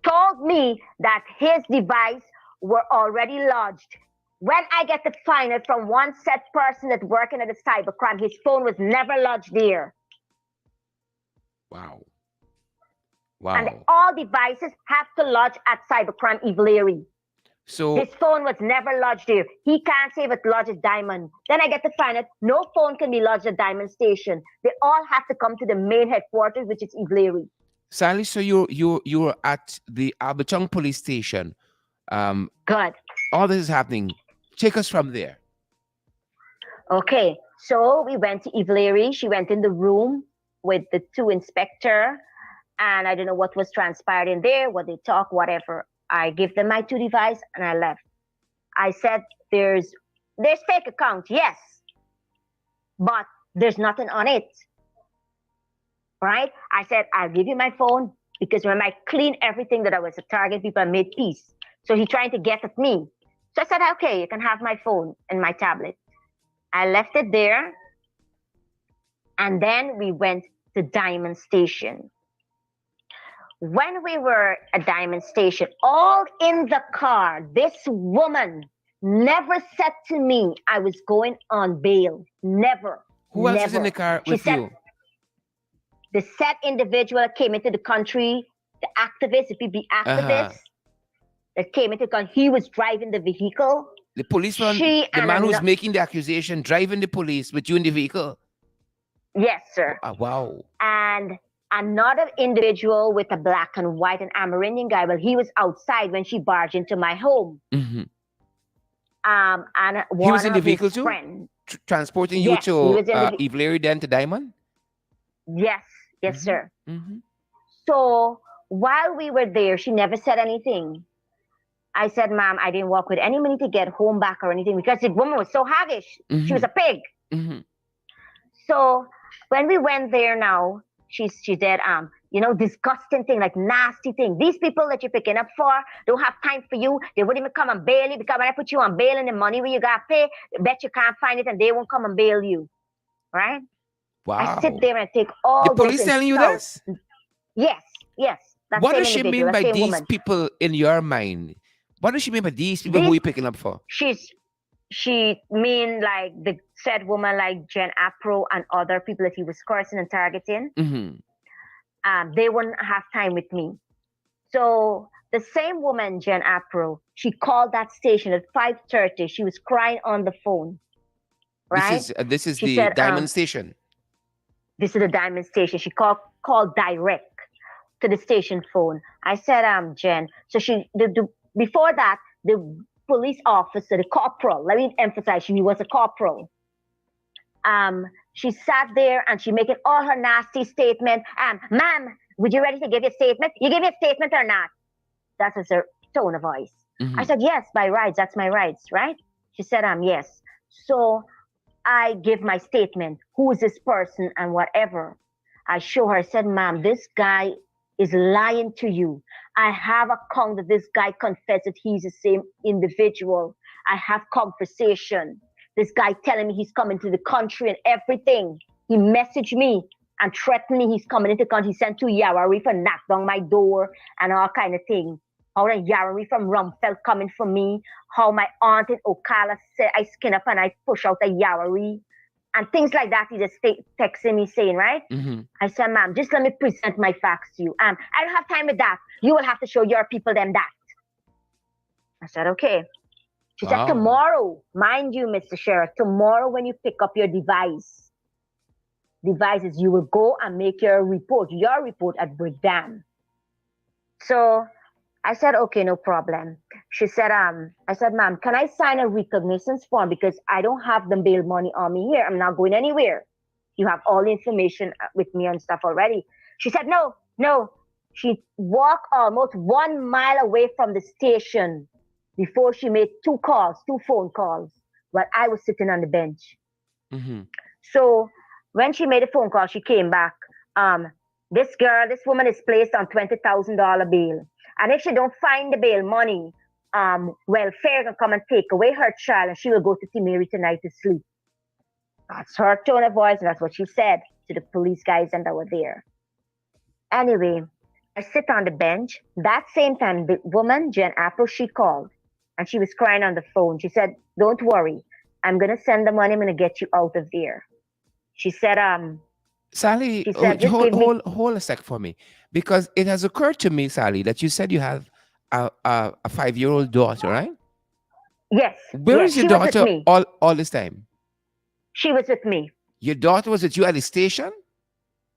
told me that his device were already lodged. When I get the final from one set person that's working at the cybercrime, his phone was never lodged there. Wow. And Wow. all devices have to lodge at cybercrime Ivlery. So His phone was never lodged there. He can't say if it's lodged at Diamond. Then I get to find out no phone can be lodged at Diamond Station. They all have to come to the main headquarters, which is Ivlery. Sally, so you're at the Alberton police station. Um, Good. all this is happening. Take us from there. Okay. So we went to Ivlery. She went in the room with the two inspector, and I don't know what was transpired in there, what they talk, whatever. I give them my two device and I left. I said, there's fake account, yes, but there's nothing on it. Right? I said, I'll give you my phone because when I cleaned everything that I was a target, people I made peace. So he trying to get at me. So I said, okay, you can have my phone and my tablet. I left it there. And then we went to Diamond Station. When we were at Diamond Station, all in the car, this woman never said to me I was going on bail. Never. Who else is in the Never. car She with said you? the said individual that came into the country, the activist, the PB Uh-huh. activist that came into the country, he was driving the vehicle. The policeman, She the and man who's another, making the accusation, driving the police with you in the vehicle. yes, sir. Wow. And another individual with a black and white and Amerindian guy. Well, he was outside when she barged into my home. Mm-hmm. And He was one in the of his vehicle too, friends. transporting you Yes, he to was in the. Eve Larry then to Diamond. Yes, yes, Mm-hmm. sir. Mm-hmm. So while we were there, she never said anything. I said, ma'am, I didn't walk with any money to get home back or anything because the woman was so haggish. She was a pig. Mm-hmm. So when we went there now, she said, disgusting thing, like nasty thing. These people that you're picking up for don't have time for you. They wouldn't even come and bail you because when I put you on bail and the money where you got to pay, bet you can't find it and they won't come and bail you. Right? I sit Wow. there and take The all those police telling you insults. this? Yes, yes. That What same does she individual, mean that by same these woman. people in your mind? What does she mean by these people who These you picking up for? she mean like the said woman like Jen Apro and other people that he was cursing and targeting. Mm-hmm. They wouldn't have time with me. So The same woman, Jen April, she called that station at 5:30. She was crying on the phone, right? This is She the said, Diamond Station. this is the Diamond Station. She called direct to the station phone. I said, Jen. So before that, the police officer, the corporal, let me emphasize, she was a corporal. She sat there and she making all her nasty statement. Ma'am, would you ready to give your statement? You give your statement or not? That was her tone of voice. I Mm-hmm. said, yes, by rights, that's my rights, right? She said, yes. So I give my statement. Who is this person and whatever? I show her, I said, ma'am, this guy is lying to you. I have a count that this guy confessed that he's the same individual. I have conversation. This guy telling me he's coming to the country and everything. He messaged me and threatened me he's coming into the country. He sent two Yawari for knock down my door and all kind of things. How the Yawari from Rumfeld coming for me. How my aunt in Ocala said I skin up and I push out a Yawari. And things like that. He just texting me saying, right? Mm-hmm. I said, ma'am, just let me present my facts to you. I don't have time with that. You will have to show your people them that. I said, okay. She said, Wow. tomorrow, mind you, Mr. Sheriff, tomorrow when you pick up your devices, you will go and make your report at Brigham. So I said, okay, no problem. She said, I said, ma'am, can I sign a recognition form because I don't have the bail money on me here. I'm not going anywhere. You have all the information with me and stuff already. She said, no, no. She walked almost 1 mile away from the station before she made two phone calls while I was sitting on the bench. Mm-hmm. So when she made a phone call, she came back. This woman is placed on $20,000 bail. And if she don't find the bail money, welfare can come and take away her child and she will go to Timiri tonight to sleep. That's her tone of voice, and that's what she said to the police guys and that were there. Anyway, I sit on the bench. That same time, the woman, Jen Apple, she called and she was crying on the phone. She said, don't worry. I'm going to send the money. I'm going to get you out of there. She said, Sally, just give me. hold a sec for me, because it has occurred to me, Sally, that you said you have a 5-year-old daughter, right? Yes, Where yes, is your she was with daughter me. all this time? She was with me. Your daughter was with you at the station?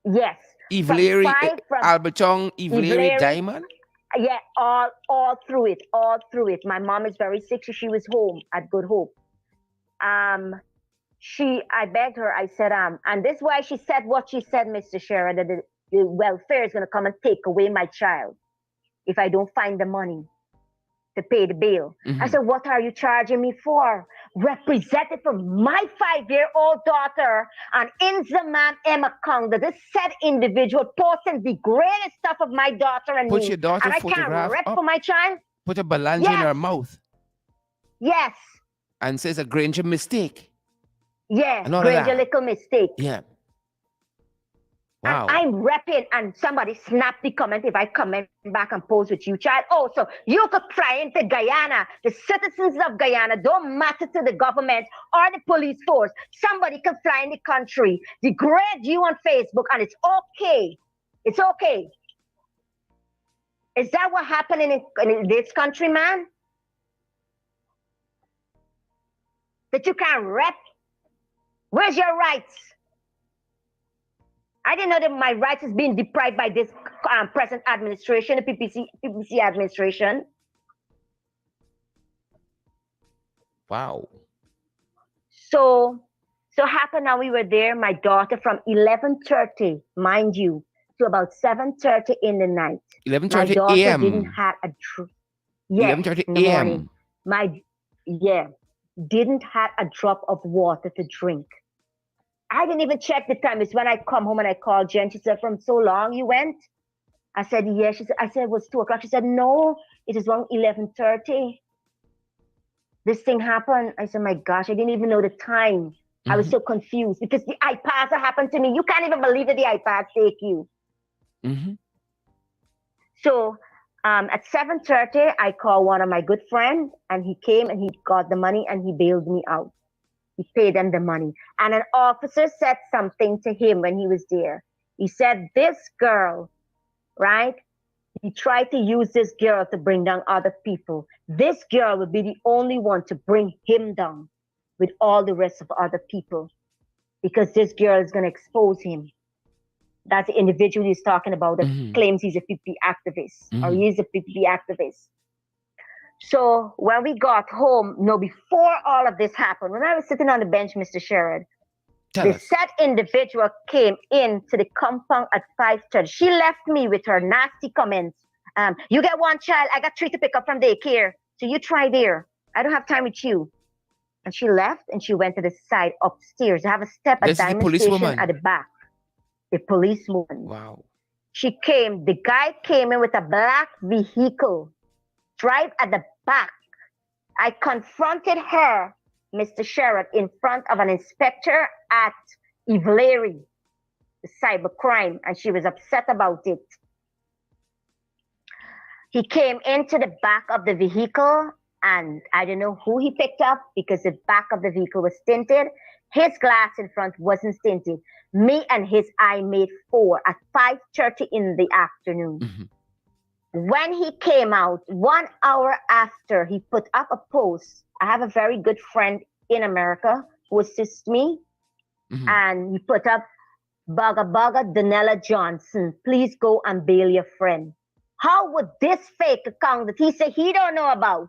Yes, from Evelary, 5 from Albertong, Evelary, Ivlery. Diamond? Yeah, all through it, all through it. My mom is very sick, so she was home at Good Hope. Um, I begged her. I said, and this is why she said what she said, Mr. Sheriff, that the welfare is going to come and take away my child if I don't find the money to pay the bill. Mm-hmm. I said, what are you charging me for? Represented for my 5-year-old daughter on Inzamam Emma Conga, this said individual posting the greatest stuff of my daughter and Put me. your daughter And I can't photograph rep for up, my child? put a balanja in Yes, her mouth, yes, and says a Granger mistake yeah, and all of Granger that. little mistake. Yeah. And Wow. I'm repping, and somebody snapped the comment if I comment back and post with you, child. Oh, so you could fly into Guyana. The citizens of Guyana don't matter to the government or the police force. Somebody can fly in the country, degrade you on Facebook, and it's okay. It's okay. Is that what happened in this country, man? That you can't rep? Where's your rights? I didn't know that my rights is being deprived by this present administration, the PPC administration. Wow. So happened now we were there, my daughter, from 11:30, mind you, to about 7:30 in the night. My 11:30 daughter didn't a.m. have yeah, 11:30 in the morning. a.m. My yeah, didn't have a drop of water to drink. I didn't even check the time. It's when I come home and I called Jen. She said, from so long you went? I said, yes. I said, it was 2 o'clock. She said, no, it is around 11:30. This thing happened. I said, my gosh, I didn't even know the time. I was Mm-hmm. so confused because the iPads that happened to me. You can't even believe that the iPads take you. Mm-hmm. So at 7:30, I called one of my good friends and he came and he got the money and he bailed me out. He paid them the money. And an officer said something to him when he was there. He said, this girl, right? He tried to use this girl to bring down other people. This girl would be the only one to bring him down with all the rest of other people because this girl is going to expose him. That's the individual he's talking about that Mm-hmm. claims he's a PPP activist or Mm-hmm. he is a PPP activist. So when we got home, no, before all of this happened, when I was sitting on the bench, Mr. Sherrod, Tell the us. said individual came into the compound at 5:30. She left me with her nasty comments. You get one child, I got three to pick up from daycare. So you try there. I don't have time with you. And she left and she went to the side upstairs. I have a step at This is the Diamond Station policewoman. at the back. The policewoman. Wow. She came, the guy came in with a black vehicle, drive at the back. I confronted her, Mr. Sherrod, in front of an inspector at Ivlery, the cybercrime, and she was upset about it. He came into the back of the vehicle, and I don't know who he picked up because the back of the vehicle was tinted. His glass in front wasn't tinted. Me and his eye made four at 5:30 in the afternoon. Mm-hmm. When he came out, 1 hour after, he put up a post. I have a very good friend in America who assists me, Mm-hmm. and he put up, Baga Baga Danella Johnson, please go and bail your friend. How would this fake account that he said he don't know about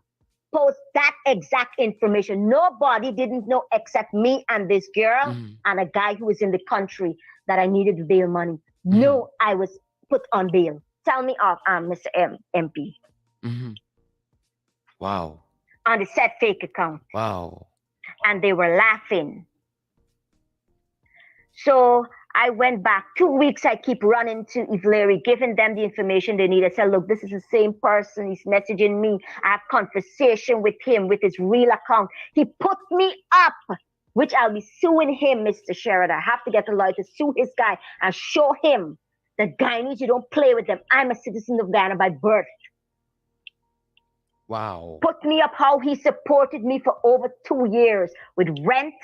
post that exact information? Nobody didn't know except me and this girl Mm-hmm. and a guy who was in the country that I needed bail money. Mm-hmm. No, I was put on bail. Tell me off, Mr. MP, Mm-hmm. Wow. on the said fake account. Wow. And they were laughing. So I went back 2 weeks. I keep running to Ivlery, giving them the information they need. I said, look, this is the same person. He's messaging me. I have conversation with him with his real account. He put me up, which I'll be suing him, Mr. Sherrod. I have to get a lawyer to sue his guy and show him that Guyanese, you don't play with them. I'm a citizen of Guyana by birth. Wow. Put me up how he supported me for over 2 years with rent,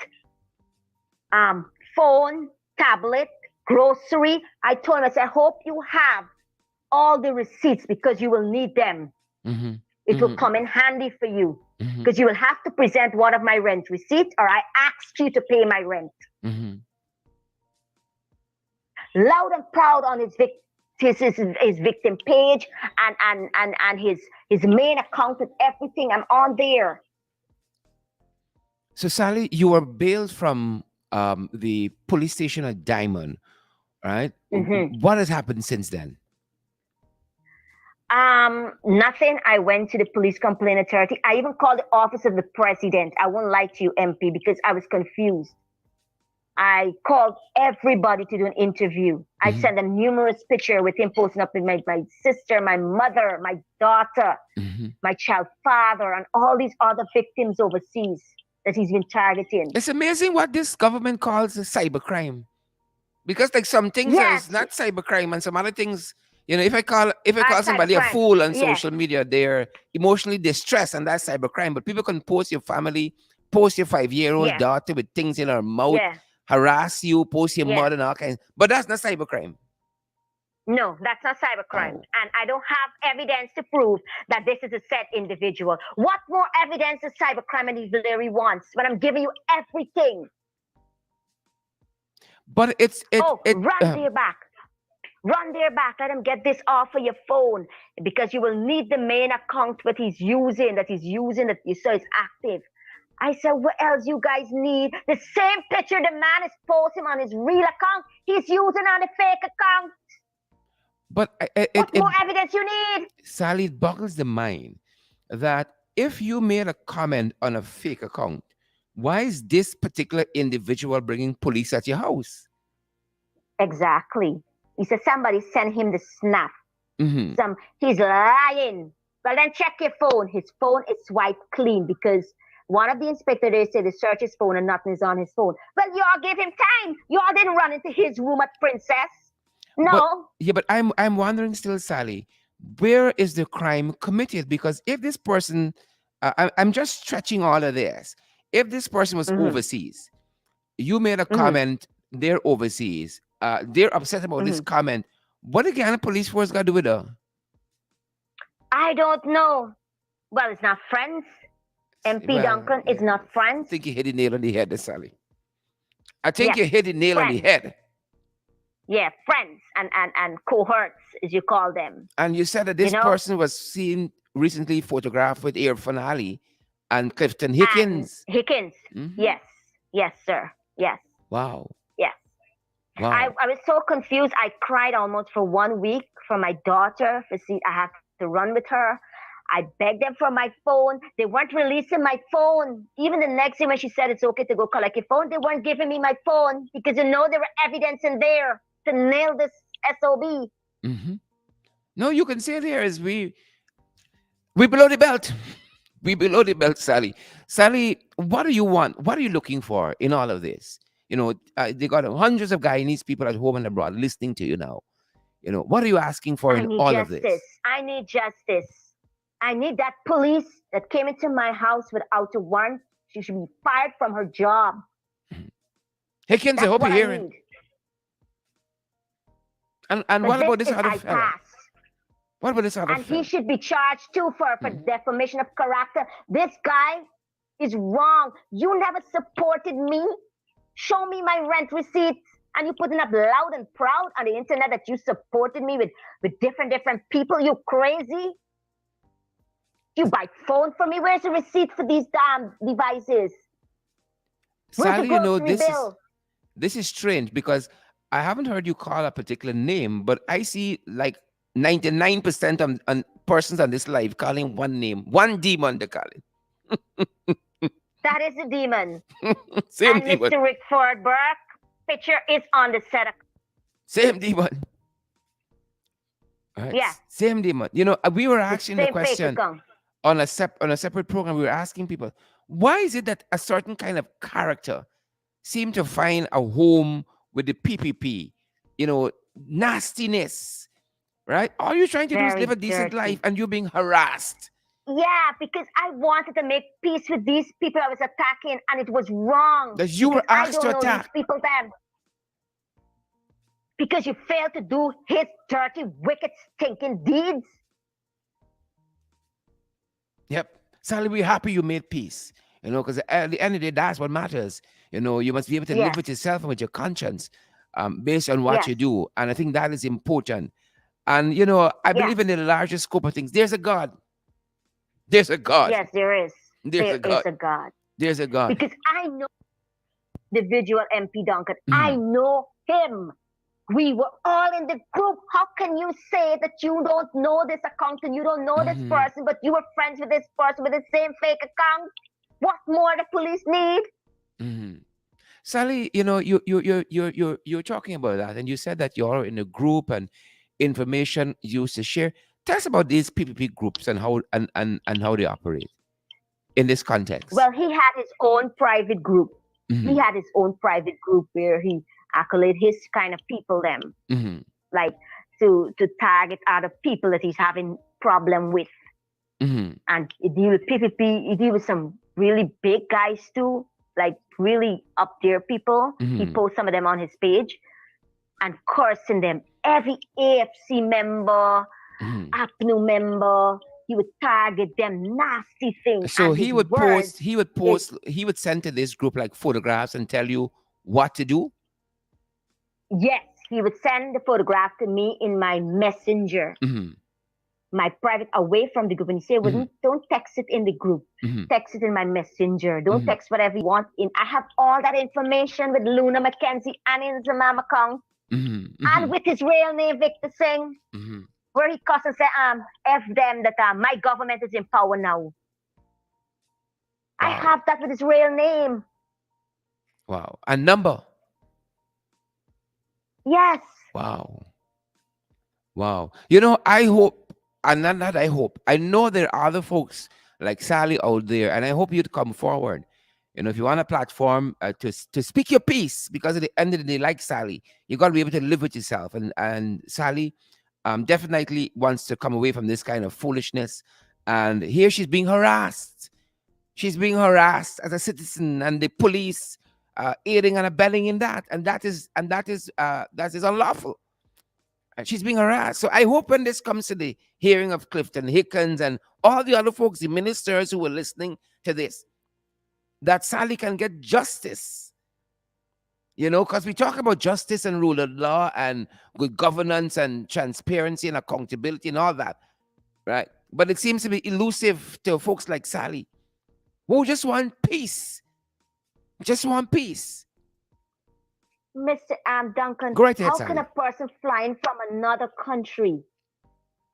phone, tablet, grocery. I told him, I said, I hope you have all the receipts because you will need them. Mm-hmm. It will Mm-hmm. come in handy for you Mm-hmm. because you will have to present one of my rent receipts or I asked you to pay my rent. Mm-hmm. Loud and proud on his victim page and his main account with everything. I'm on there. So, Sally, you were bailed from the police station at Diamond, right? Mm-hmm. What has happened since then? Nothing. I went to the police complaint authority. I even called the office of the president. I won't lie to you, MP, because I was confused. I called everybody to do an interview. I Mm-hmm. sent them numerous pictures with him posting up with my sister, my mother, my daughter, Mm-hmm. my child father, and all these other victims overseas that he's been targeting. It's amazing what this government calls a cybercrime. Because like some things is Yes, not cybercrime and some other things, if I call somebody a cybercrime. fool on Yeah, social media, they're emotionally distressed and that's cybercrime. But people can post your family, post your 5-year-old yeah, daughter with things in her mouth, yeah, harass you, post your yeah. mother and all kinds. But that's not cybercrime. No, that's not cybercrime. Wow. And I don't have evidence to prove that this is a set individual. What more evidence does cybercrime and Valerie wants when I'm giving you everything? But it's it Oh, it run their back. Run their back. Let him get this off of your phone because you will need the main account that he's using, that you saw is active. I said, what else you guys need? The same picture the man is posting on his real account, he's using on a fake account. but What more evidence you need? Sally, it boggles the mind that if you made a comment on a fake account, why is this particular individual bringing police at your house? Exactly. He said somebody sent him the snap. Mm-hmm. He's lying. Well, then check your phone. His phone is wiped clean because one of the inspectors they said to search his phone and nothing is on his phone. Well, y'all gave him time. Y'all didn't run into his room at Princess. But No. yeah, but I'm wondering still, Sally, where is the crime committed? Because if this person, I'm just stretching all of this. If this person was Mm-hmm. overseas, you made a Mm-hmm. comment, they're overseas, they're upset about this Mm-hmm. comment. What again? The police force got to do with her? I don't know. Well, it's not friends. MP Well, Duncan is yeah. not I friends. think you hit the nail on the head, Sally. I think Yes, you hit the nail on the friends. head. Yeah, friends and cohorts, as you call them. And you said that You this know, person was seen recently photographed with Irfan Ali and Clifton and Hickens. Hickens. Hmm. Yes, yes, sir. Yes, Wow. yes. Wow. I was so confused. I cried almost for 1 week for my daughter. For see, I have to run with her. I begged them for my phone. They weren't releasing my phone. Even the next day when she said it's okay to go collect your phone, they weren't giving me my phone because there were evidence in there to nail this SOB. Hmm. No, you can say there is we below the belt. We below the belt, Sally. Sally, what do you want? What are you looking for in all of this? They got hundreds of Guyanese people at home and abroad listening to you now. What are you asking for I in need all of justice. this? I need justice. I need that police that came into my house without a warrant. She should be fired from her job. Mhm. Hey, Kins, I That's hope you're what I hearing. need. And But what this about this is other I fella? pass. What about this other And he fella? should be charged too for Mhm. defamation of character. This guy is wrong. You never supported me. Show me my rent receipts. And you putting up loud and proud on the internet that you supported me with different people. You crazy? You buy phone for me. Where's the receipt for these damn devices? Where's the Sally, grocery this is bill? strange because I haven't heard you call a particular name, but I see like 99% on persons on this live calling one name, one demon they call That is a demon. it. Same And demon. Mr. Rickford Burke picture is on the set. Same demon. All right. Yeah, Same demon. We were the asking the same fake question account. on a separate program. We were asking people, why is it that a certain kind of character seem to find a home with the PPP? Nastiness, right? All you're trying to do is live Very a decent life dirty. and you're being harassed. Yeah, because I wanted to make peace with these people I was attacking, and it was wrong That you because were I asked to don't know these attack. people then. Because you failed to do his dirty, wicked, stinking deeds. Yep. Sally, we're happy you made peace. Because at the end of the day, that's what matters. You must be able to live Yes, with yourself and with your conscience based on what yes, you do. And I think that is important. And, I yes, believe in the larger scope of things. There's a God. There's a God. yes, there is. There's There a is God. a God. There's a God. Because I know the individual MP Duncan. I Mhm. know him. We were all in the group. How can you say that you don't know this account and you don't know this Mhm. person, but you were friends with this person with the same fake account? What more the police need? Mhm. Sally, you're talking about that, and you said that you're in a group and information used to share. Tell us about these PPP groups and how they operate in this context. Well, he had his own private group. He Hmm. had his own private group where he accolade his kind of people them, Hmm. like to target other people that he's having problem with. Hmm. And he deal with PPP, he deal with some really big guys too, like really up there people. He Hmm. posts some of them on his page and cursing them. Every AFC member, Hmm. APNU member, he would target them nasty thing. So And he his would words post, he would is post, he would send to this group like photographs and tell you what to do. yes, he would send the photograph to me in my messenger, Hmm. my private away from the group. And he said, Hmm. wouldn't don't text it in the group. Hmm. Text it in my messenger. Don't Hmm. text whatever you want in. I have all that information with Luna McKenzie and in his mom account Hmm. and Hmm. with his real name, Victor Singh, Hmm. where he cuss and say, F them that my government is in power now. I Wow. have that with his real name. Wow. A number. Yes. Wow. Wow. I hope, and not that I hope, I know there are other folks like Sally out there, and I hope you'd come forward. If you want a platform to speak your piece, because at the end of the day, like Sally, you got to be able to live with yourself. And Sally definitely wants to come away from this kind of foolishness. And here she's being harassed. She's being harassed as a citizen, and the police aiding and abetting in that, and that is unlawful. And she's being harassed. So I hope when this comes to the hearing of Clifton Hickens and all the other folks, the ministers who were listening to this, that Sally can get justice. Because we talk about justice and rule of law and good governance and transparency and accountability and all that, right? But it seems to be elusive to folks like Sally who just want peace. Just want peace. Mr. Duncan, Go right ahead, how can a Sally. person flying from another country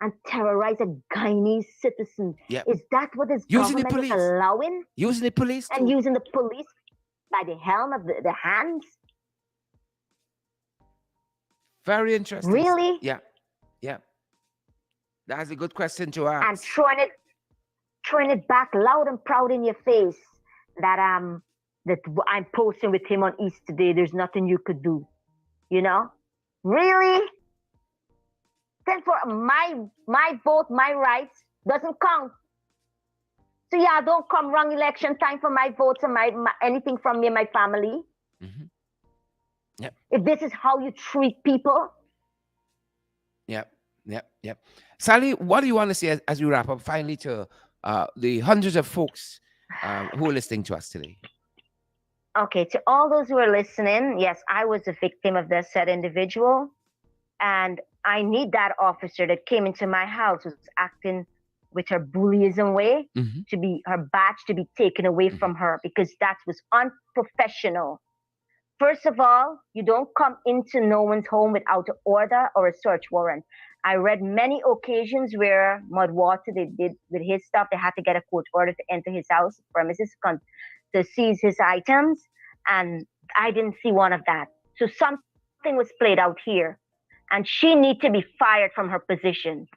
and terrorize a Guyanese citizen? Yeah. Is that what this Using the government is police. allowing? Using the police And too. using the police by the helm of the hands? Very interesting. Really? Yeah. Yeah. That's a good question to And ask. throwing it back loud and proud in your face that that I'm posting with him on East today. There's nothing you could do. You know? Really? Then for my vote, my rights doesn't count. So yeah, don't come wrong election time for my votes and my anything from me and my family. Mm-hmm. Yep. If this is how you treat people, Yep. Yep. Yep. Sally, what do you want to say as we wrap up finally to the hundreds of folks who are listening to us today? okay, to all those who are listening, yes, I was a victim of this said individual, and I need that officer that came into my house was acting with her bullyism way Mm-hmm. to be her badge to be taken away Mm-hmm. from her because that was unprofessional. First of all, you don't come into no one's home without an order or a search warrant. I read many occasions where Mudwater they did with his stuff. They had to get a court order to enter his house premises to seize his items, and I didn't see one of that. So something was played out here, and she need to be fired from her position.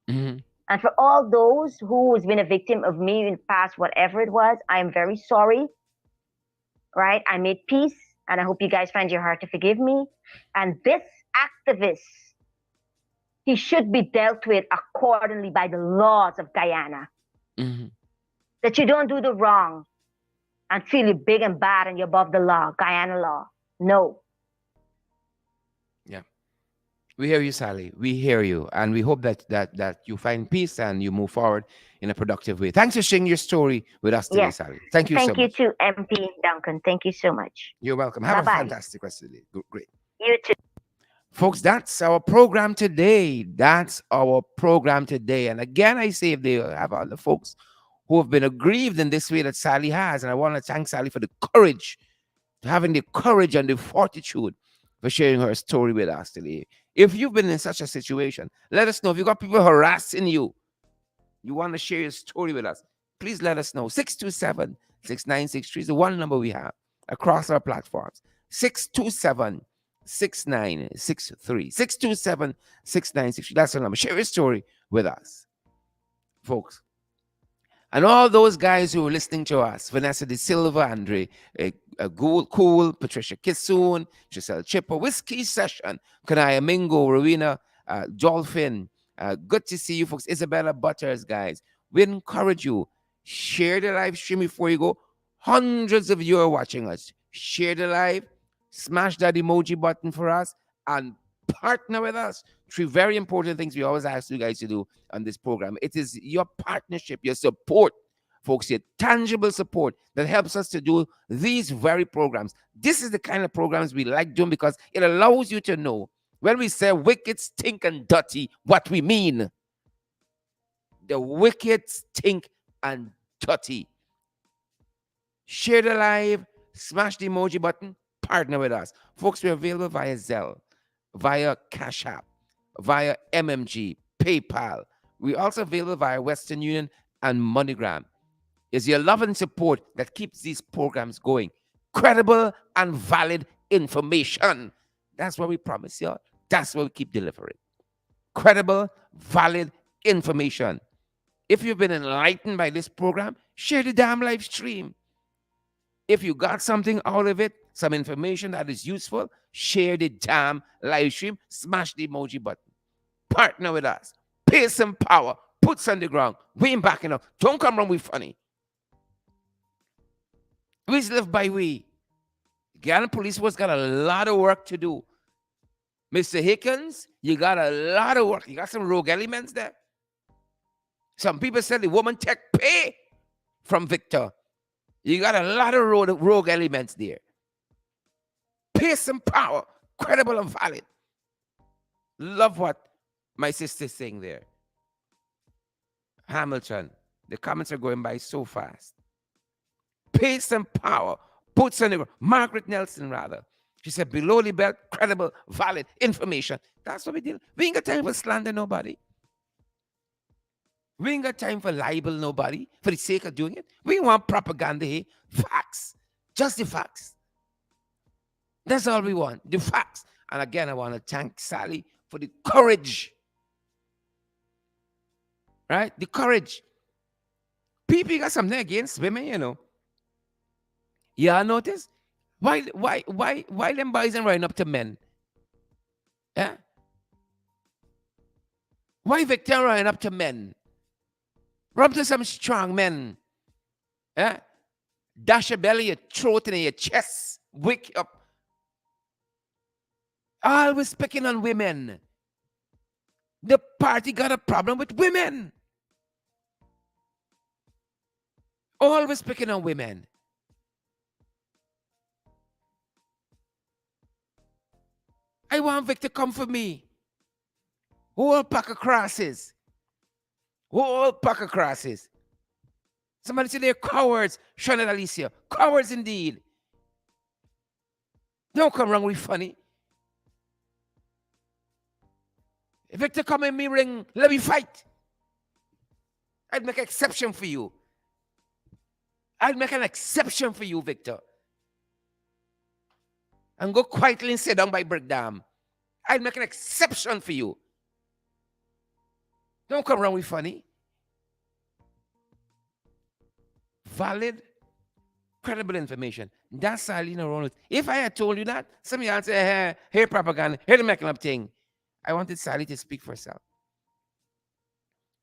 Mm-hmm. And for all those who has been a victim of me in the past, whatever it was, I am very sorry. Right? I made peace, and I hope you guys find your heart to forgive me. And this activist, he should be dealt with accordingly by the laws of Guyana. Mm-hmm. That you don't do the wrong and feel you're big and bad and you're above the law, Guyana law. No. Yeah. We hear you, Sally. We hear you, and we hope that you find peace and you move forward in a productive way. Thanks for sharing your story with us today, Yes. Sally. Thank you so Thank you much. to MP Duncan. Thank you so much. You're welcome. Have Bye a bye. fantastic rest of the day. Great. You too. Folks, that's our program today. That's our program today. And again, I say if they have other folks who have been aggrieved in this way that Sally has, and I want to thank Sally for the courage, having the courage and the fortitude for sharing her story with us today. If you've been in such a situation, let us know. If you've got people harassing you, you want to share your story with us, please let us know. 627-6963 is the one number we have across our platforms. 627-6963. 627-6963. That's the number. Share your story with us, folks. And all those guys who are listening to us, Vanessa De Silva, Andre Cool, Patricia Kissoon, Giselle Chipper, Whiskey Session, Kanaya Mingo, Rowena, Dolphin. Good to see you folks. Isabella Butters, guys. We encourage you. Share the live stream before you go. Hundreds of you are watching us. Share the live. Smash that emoji button for us and partner with us. Three very important things we always ask you guys to do on this program. It is your partnership, your support, folks, your tangible support that helps us to do these very programs. This is the kind of programs we like doing because it allows you to know when we say wicked, stink, and dirty, what we mean. The wicked, stink, and dirty. Share the live, smash the emoji button, partner with us. Folks, we're available via Zelle, via Cash App, via MMG, PayPal. We're also available via Western Union and MoneyGram. It's your love and support that keeps these programs going. Credible and valid information. That's what we promise you. That's what we keep delivering. Credible, valid information. If you've been enlightened by this program, share the damn live stream. If you got something out of it, some information that is useful, share the damn live stream, smash the emoji button. Partner with us. Pay some power. Puts on the ground. We ain't backing up. Don't come around with funny. We live by we. Guyana Police Force got a lot of work to do. Mr. Hickens, you got a lot of work. You got some rogue elements there. Some people said the woman take pay from Victor. You got a lot of rogue elements there. Pace and power, credible and valid. Love what my sister's saying there. Hamilton, the comments are going by so fast. Pace and power, puts on the Margaret Nelson, rather. She said, below the belt, credible, valid information. That's what we did. We ain't got time for slander nobody. We ain't got time for libel nobody for the sake of doing it. We want propaganda here. Facts. Just the facts. That's all we want. The facts. And again, I want to thank Sally for the courage. Right? The courage. People got something against women, you know. Yeah, notice? Why them boys ain't running up to men? Yeah? Why Victor running up to men? Run up to some strong men. Yeah? Dash your belly, your throat, and your chest. Wake up. Always picking on women. The party got a problem with women. Always picking on women. I want Vic to come for me. Whole pack of crosses. Whole pack of crosses. Somebody say they're cowards, Sean and Alicia. Cowards indeed. Don't come wrong with funny. If Victor come in me ring, let me fight. I'd make an exception for you. I'd make an exception for you, Victor. And go quietly and sit down by Brick Dam. I'd make an exception for you. Don't come wrong with funny. Valid, credible information. That's all you know wrong with. If I had told you that, some of you would say, hey, propaganda, here the making up thing. I wanted Sally to speak for herself.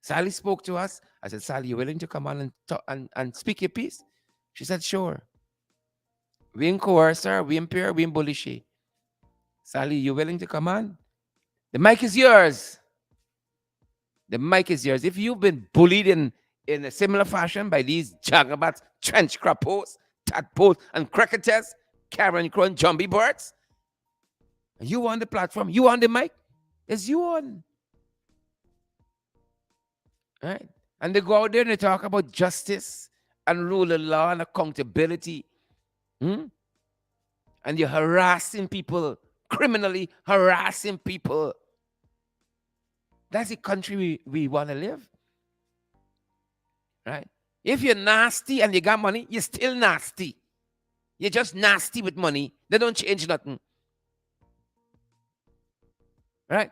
Sally spoke to us. I said, Sally, you willing to come on and talk and speak your piece? She said, sure. We ain't coerce her, we ain't peer, we ain't bullish her. Sally, you willing to come on? The mic is yours. The mic is yours. If you've been bullied in a similar fashion by these jagabats, trench crappos, tadpoles, and cricketers, Karen Crow and Jumbie birds, you on the platform, you on the mic, it's you on. Right? And they go out there and they talk about justice and rule of law and accountability. And you're harassing people, criminally harassing people. That's the country we want to live. Right? If you're nasty and you got money, you're still nasty. You're just nasty with money. They don't change nothing. Right?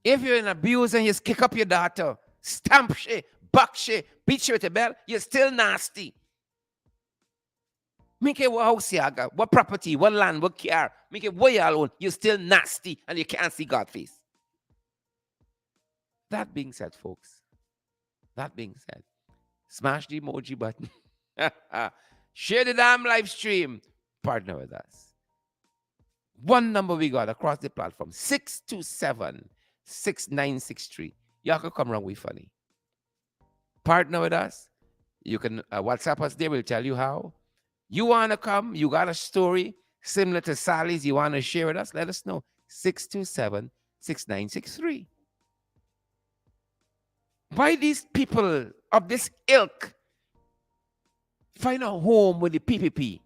If you're an abuser and you just kick up your daughter, stamp she, buck she, beat she with a belt, you're still nasty. Make it what house you got, what property, what land, what car, make it what you alone, you're still nasty and you can't see God's face. That being said, folks, smash the emoji button. Share the damn live stream. Partner with us. One number we got across the platform, 627-6963. Y'all can come around with funny. Partner with us. You can WhatsApp us there. We'll tell you how. You want to come? You got a story similar to Sally's you want to share with us? Let us know. 627-6963. Why these people of this ilk find a home with the PPP?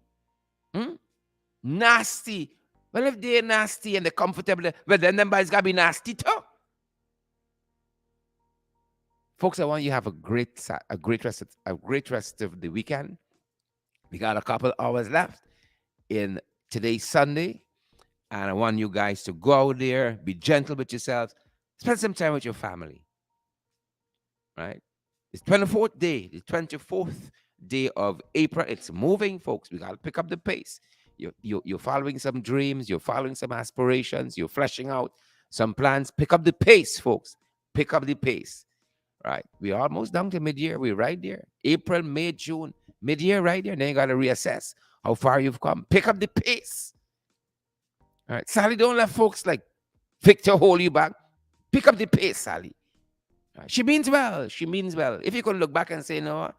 Nasty. Well, if they're nasty and they're comfortable, well, then them guys got to be nasty too. Folks, I want you to have a great rest of the weekend. We got a couple hours left in today's Sunday, and I want you guys to go out there, be gentle with yourselves, spend some time with your family. Right? It's 24th day, the 24th day of April. It's moving, folks. We got to pick up the pace. You're following some dreams. You're following some aspirations. You're fleshing out some plans. Pick up the pace, folks. Pick up the pace. Right? We're almost down to mid-year. We're right there. April, May, June. Mid-year right there. Then you got to reassess how far you've come. Pick up the pace. All right? Sally, don't let folks like Victor hold you back. Pick up the pace, Sally. She means well. She means well. If you could look back and say, no,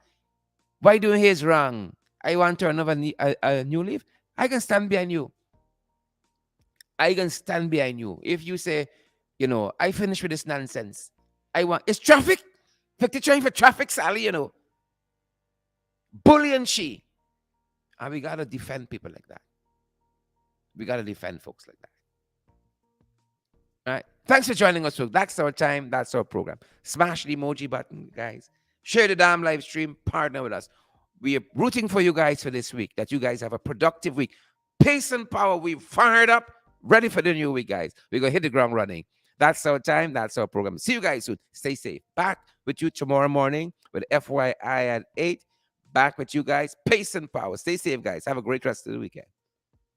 why doing his wrong? I want to another a new leaf. I can stand behind you. I can stand behind you. If you say, I finished with this nonsense. It's traffic. Victor trying for traffic, Sally, bullying she. And we got to defend people like that. We got to defend folks like that. All right. Thanks for joining us, folks. That's our time. That's our program. Smash the emoji button, guys. Share the damn live stream. Partner with us. We are rooting for you guys for this week, that you guys have a productive week. Pace and power. We've fired up. Ready for the new week, guys. We're going to hit the ground running. That's our time. That's our program. See you guys soon. Stay safe. Back with you tomorrow morning with FYI at 8. Back with you guys. Pace and power. Stay safe, guys. Have a great rest of the weekend.